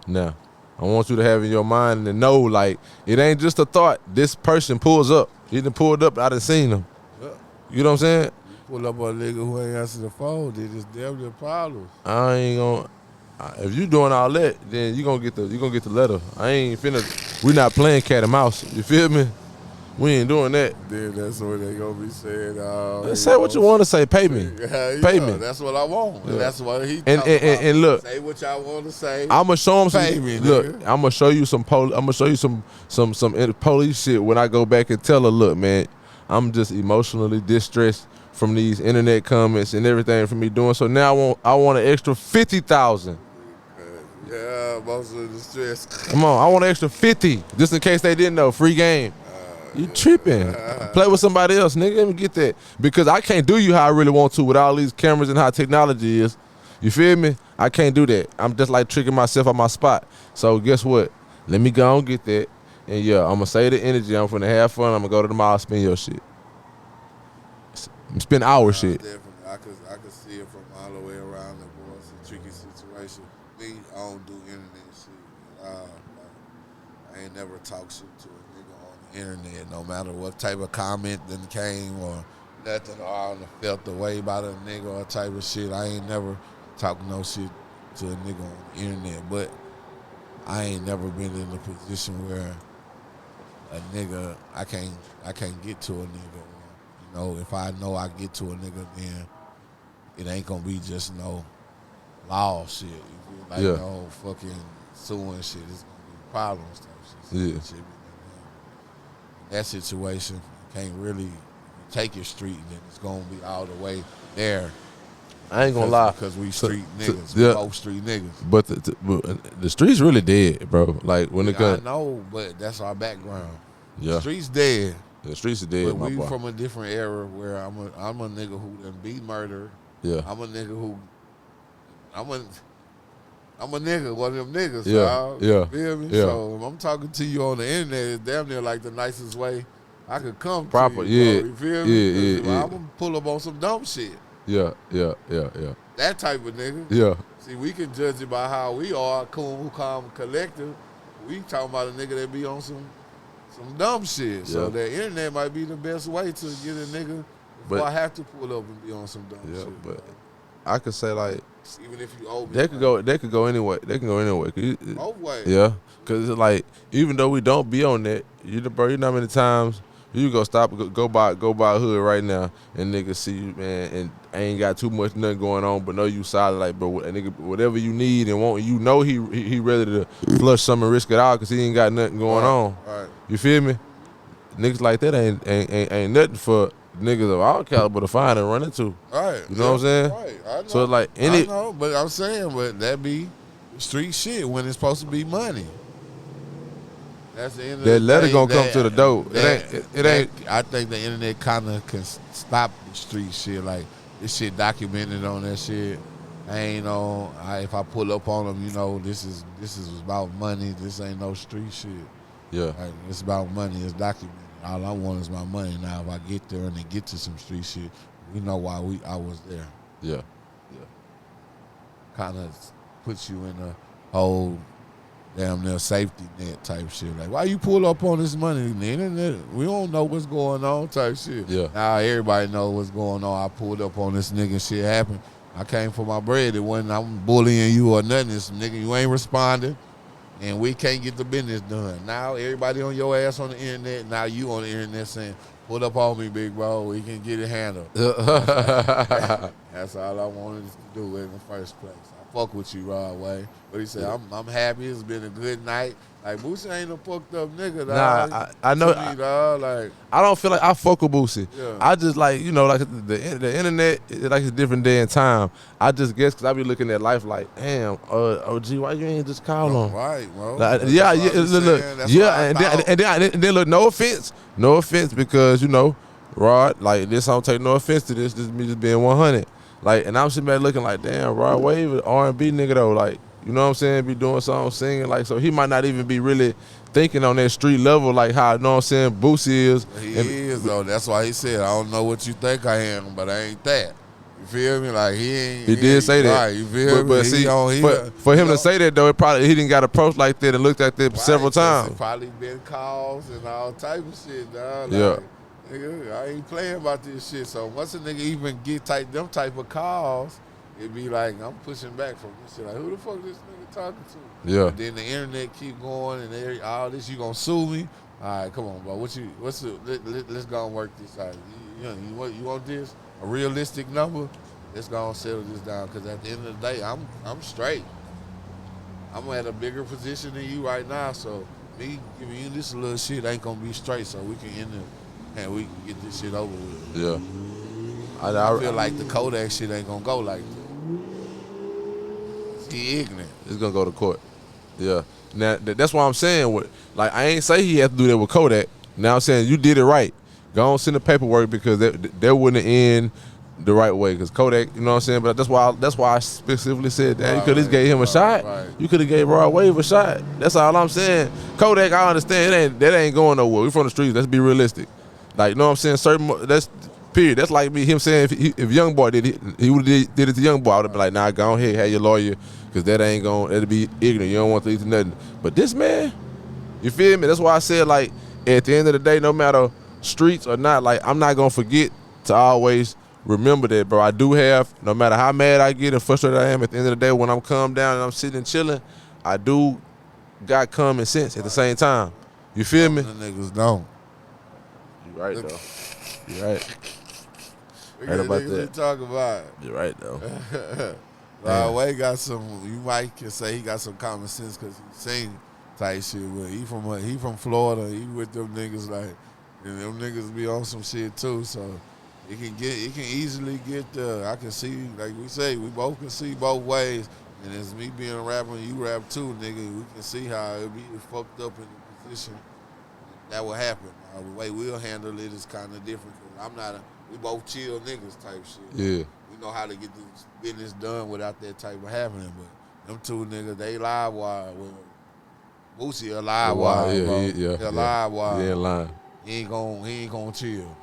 Now, I want you to have in your mind and know, like, it ain't just a thought. This person pulls up. He done pulled up. I done seen him. Yeah. You know what I'm saying? You pull up on a nigga who ain't answer the phone, then it's damn near problems. I ain't gonna. If you doing all that, then you gonna get the letter. I ain't finna. We not playing cat and mouse. You feel me? We ain't doing that. Then that's what they gonna be saying. Say what you want to say. Pay me. Pay me. That's what I want. Yeah. And that's what he and look. Say what y'all want to say. I'ma show him some. Pay me, look, nigga. I'ma show you some police shit when I go back and tell her, look, man, I'm just emotionally distressed from these internet comments and everything from me doing. So now I want an extra 50,000. Yeah, most of the stress. Come on, I want an extra 50 just in case they didn't know. Free game. You tripping. Play with somebody else, nigga. Let me get that. Because I can't do you how I really want to with all these cameras and how technology is. You feel me? I can't do that. I'm just like tricking myself on my spot. So guess what? Let me go and get that. And yeah, I'm going to save the energy. I'm finna have fun. I'm going to go to the mall and spend your shit. Spend our shit. Definitely. I could see it from all the way around the board. It's a tricky situation. Me, I don't do internet shit. I ain't never talk shit to a nigga on the internet, no matter what type of comment then came or nothing, or I felt the way about a nigga or type of shit. I ain't never talk no shit to a nigga on the internet, but I ain't never been in a position where a nigga, I can't get to a nigga. You know, if I know I get to a nigga, then it ain't gonna be just no law shit. You feel like no fucking suing shit. It's gonna be problems type shit. Yeah. Shit. In that situation, you can't really take your street, and then it's gonna be all the way there. I ain't gonna lie. Because we street niggas. We both street niggas. But the streets really dead, bro. Like when it comes. I know, but that's our background. Yeah. The streets dead. The streets are dead, But my we boy. from a different era where I'm a nigga who done beat murder. Yeah. I'm a nigga who I'm a nigga, one of them niggas. Yeah. Dog. Yeah. You feel me? Yeah. So if I'm talking to you on the internet, it's damn near like the nicest way I could come Proper, to you. yeah. Bro. You feel me? Yeah. I'm gonna pull up on some dumb shit. Yeah. That type of nigga. Yeah. See, we can judge it by how we are, cool, calm, collective. We talking about a nigga that be on some dumb shit. So Yeah. the internet might be the best way to get a nigga before I have to pull up and be on some dumb Yeah, shit. but bro. I could say like Even if you owe me they could go anyway. They can go anyway. both ways. Yeah, cause it's like even though we don't be on that, you know how many times You go stop, go buy a hood right now, and niggas see you, man, and ain't got too much nothing going on, but know you solid, like, bro, nigga, whatever you need and want, you know he ready to flush some and risk it all because he ain't got nothing going on. Right. You feel me? Niggas like that ain't nothing for niggas of our caliber to find and run into. Right. You know what I'm saying? Right. I know. So like I know, but I'm saying, but that be street shit when it's supposed to be money. That's the end of that the letter day, gonna come to the door. It ain't. I think the internet kind of can stop the street shit. Like this shit documented on that shit. I ain't on. If I pull up on them, you know, this is about money. This ain't no street shit. Yeah. Like, it's about money. It's documented. All I want is my money. Now, if I get there and they get to some street shit, we know why I was there. Yeah. Kind of puts you in a whole damn near safety net type shit. Like, why you pull up on this money? The internet, we don't know what's going on type shit. Yeah. Now everybody know what's going on. I pulled up on this nigga, shit happened. I came for my bread. It wasn't I'm bullying you or nothing. It's nigga, you ain't responding. And we can't get the business done. Now everybody on your ass on the internet. Now you on the internet saying, pull up on me, big bro. We can get it handled. That's all I wanted to do in the first place. I fuck with you, Rod Wave. But he said, I'm happy. It's been a good night. Like, Boosie ain't a fucked up nigga, dog. Nah, I know. To me, dog, like, I don't feel like I fuck with Boosie. Yeah. I just like, you know, like the internet, like a different day and time. I just guess because I be looking at life like, damn, OG, why you ain't just call him? right, bro. Like, and then look, no offense because, you know, Rod, like this, I don't take no offense to this. This is me just being 100. Like, and I'm sitting back looking like, damn, Rod Wave is R&B nigga though, like. You know what I'm saying? Be doing songs, singing, like, so he might not even be really thinking on that street level, like how, you know what I'm saying, Boosie is. He is, though. That's why he said, I don't know what you think I am, but I ain't that. You feel me? Like, he ain't. He did say that. Right, you feel me? But see, for him to say that, though, he didn't got approached like that and looked at that several times. It probably been calls and all type of shit, dog. Like, Yeah. Nigga, I ain't playing about this shit. So once a nigga even get them type of calls, it be like, I'm pushing back from this shit. Like, who the fuck this nigga talking to? Yeah. And then the internet keep going and all this, you gonna sue me? All right, come on, bro. Let's go and work this out. You want this? A realistic number? Let's go and settle this down. Because at the end of the day, I'm straight. I'm at a bigger position than you right now. So me giving you this little shit ain't gonna be straight. So we can end it and we can get this shit over with. Yeah. I feel like the Kodak shit ain't gonna go like that. He ignorant. It's gonna go to court. Yeah. Now that's why I'm saying, like, I ain't say he had to do that with Kodak. Now I'm saying you did it right. Go on, send the paperwork because that wouldn't end the right way. Because Kodak, you know what I'm saying. But that's why I specifically said that you could have gave him a shot. Right. You could have gave Rod Wave a shot. That's all I'm saying. Kodak, I understand that ain't going nowhere. We from the streets. Let's be realistic. Like, you know what I'm saying. That's period. That's like him saying if Young Boy did it, he would have did it to Young Boy. I would have been like, nah, go ahead, have your lawyer. Because that'll be ignorant. You don't want to eat nothing. But this man, you feel me? That's why I said, like, at the end of the day, no matter streets or not, like, I'm not going to forget to always remember that, bro. I do have, no matter how mad I get and frustrated I am, at the end of the day, when I'm calm down and I'm sitting and chilling, I do got common sense at the same time. You feel me? The niggas don't. You right, though. You right. Right about niggas that. we talk about. You're right, though. Rod Wave got some. You might can say he got some common sense because he sing type shit. But he from Florida. He with them niggas like, and them niggas be on some shit too. So it can easily get. I can see, like we say, we both can see both ways. And as me being a rapper and you rap too, nigga, we can see how it be fucked up in the position that will happen. The way we'll handle it is kind of different. We both chill niggas type shit. Yeah. We know how to get this business done without that type of happening. But them two niggas, they live wire. Well, Boosie a live wire, bro. He a live wire. He ain't lying. He ain't gonna chill.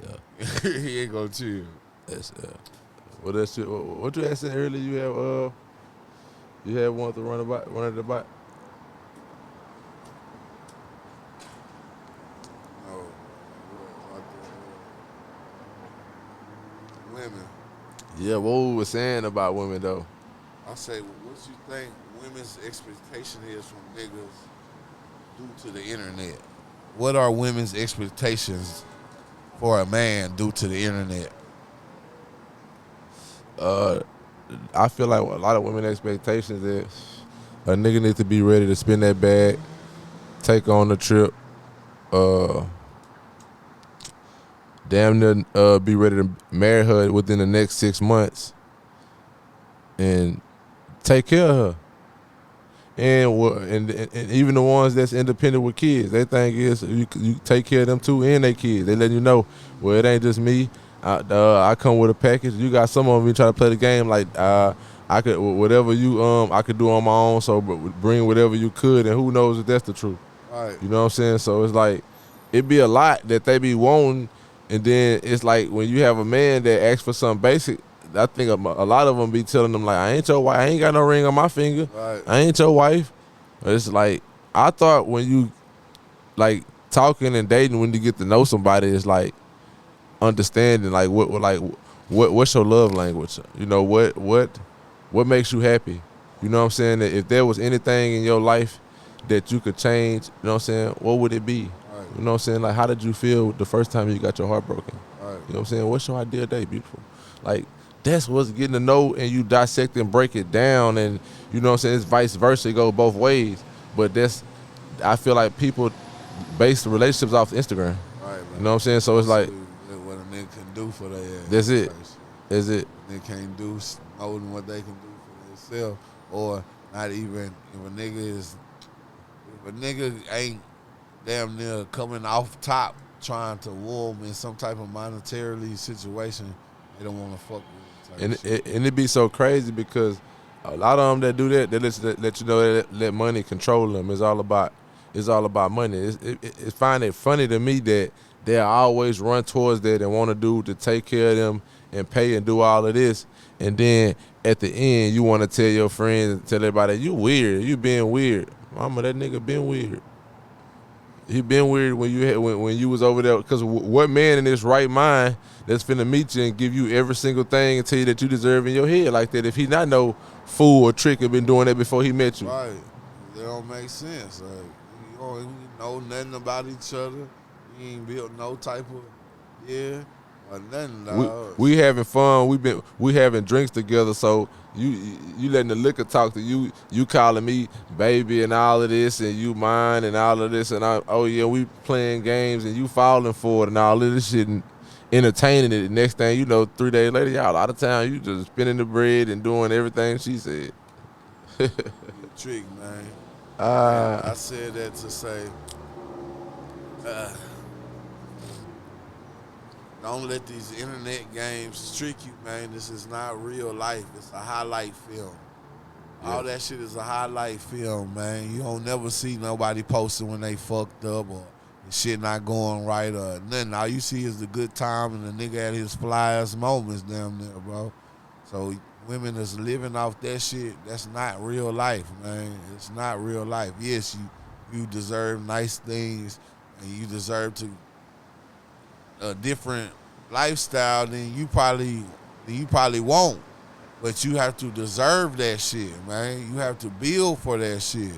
Yeah. He ain't gonna chill. That's what that shit. What you had said earlier? You had one to run at the bike. Women. Yeah, what we were saying about women though. I say, what you think women's expectation is from niggas due to the internet? what are women's expectations for a man due to the internet? I feel like a lot of women expectations is a nigga need to be ready to spin that bag, take on the trip, damn near be ready to marry her within the next 6 months and take care of her. And even the ones that's independent with kids, they think is you take care of them too and they kids. They let you know, well, it ain't just me. I come with a package. You got some of them, you try to play the game like I could whatever you I could do on my own. So bring whatever you could, and who knows if that's the truth. Right. You know what I'm saying? So it's like it be a lot that they be wanting, and then it's like when you have a man that asks for something basic. I think a lot of them be telling them like, I ain't your wife. I ain't got no ring on my finger. Right. I ain't your wife. But it's like I thought when you like talking and dating, when you get to know somebody, it's like understanding like what's your love language. You know what makes you happy. You know what I'm saying? That if there was anything in your life that you could change, you know what I'm saying, what would it be? Right. You know what I'm saying? Like how did you feel the first time you got your heart broken? Right. You know what I'm saying? What's your ideal day, beautiful? Like that's what's getting to know, and you dissect and break it down, and you know what I'm saying, it's vice versa, it goes both ways. But I feel like people base the relationships off Instagram. Right, you know what I'm saying? So it's like what a nigga can do for their ass. That's it. That's it. They can't do more than what they can do for themselves, or not even if a nigga ain't damn near coming off top trying to woo them in some type of monetarily situation, they don't want to fuck with. And it be so crazy because a lot of them that do that, they let you know that let money control them. It's all about money. It's find it funny to me that they always run towards that and want to do to take care of them and pay and do all of this, and then at the end you want to tell your friends, tell everybody you weird, you being weird. Mama, that nigga been weird. He been weird when you was over there. Because what man in his right mind that's finna meet you and give you every single thing and tell you that you deserve in your head like that, if he not no fool or trick and been doing that before he met you? Right. It don't make sense. Like, you don't know nothing about each other. You ain't built no type of or nothing. Dog. We having fun. We having drinks together. So you letting the liquor talk to you. You calling me baby and all of this, and you mine and all of this, and we playing games and you falling for it and all of this shit and entertaining it. The next thing you know, 3 days later, y'all out of town. You just spinning the bread and doing everything she said. Trick, man. I said that to say, don't let these internet games trick you, man. This is not real life. It's a highlight film. Yeah. All that shit is a highlight film, man. You don't never see nobody posting when they fucked up or the shit not going right or nothing. All you see is the good time and the nigga at his flyest moments down there, bro. So women is living off that shit. That's not real life, man. It's not real life. Yes, you deserve nice things and you deserve to a different lifestyle than you probably won't, but you have to deserve that shit, man. You have to build for that shit.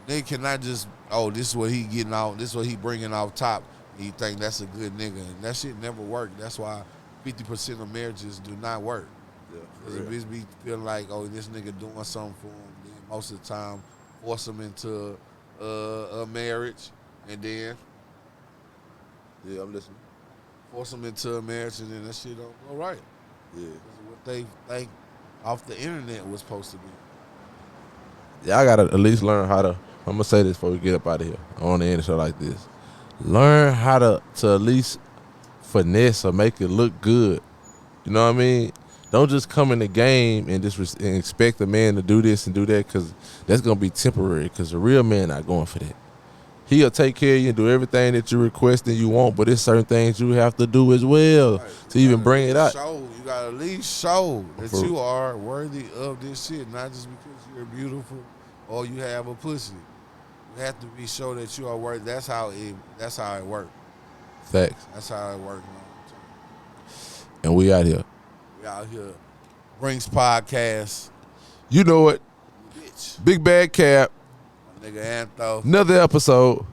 They cannot just this is what he getting out, this is what he bringing off top, and you think that's a good nigga, and that shit never worked. That's why 50% of marriages do not work. Because if bitch be feeling like this nigga doing something for him, then most of the time force him into a marriage, and then I'm listening. Force them into a marriage and then that shit don't go right. Yeah. What they think off the internet was supposed to be. Yeah, I gotta at least learn how to. I'm gonna say this before we get up out of here. I want to end a show like this. Learn how to at least finesse or make it look good. You know what I mean? Don't just come in the game and just and expect a man to do this and do that, because that's gonna be temporary. Because the real man not going for that. He'll take care of you and do everything that you request and you want, but there's certain things you have to do as well to even bring it out. You gotta at least show that you are worthy of this shit, not just because you're beautiful or you have a pussy. You have to be sure that you are worthy. That's how it works. Facts. That's how it works. And we out here. We out here. Brinks Podcast. You know it. Bitch. Big Bad Cap. Nigga Antho. Another episode.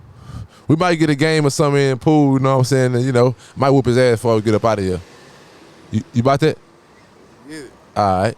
We might get a game or something in the pool, you know what I'm saying? And, you know, might whoop his ass before we get up out of here. You about that? Get it. All right.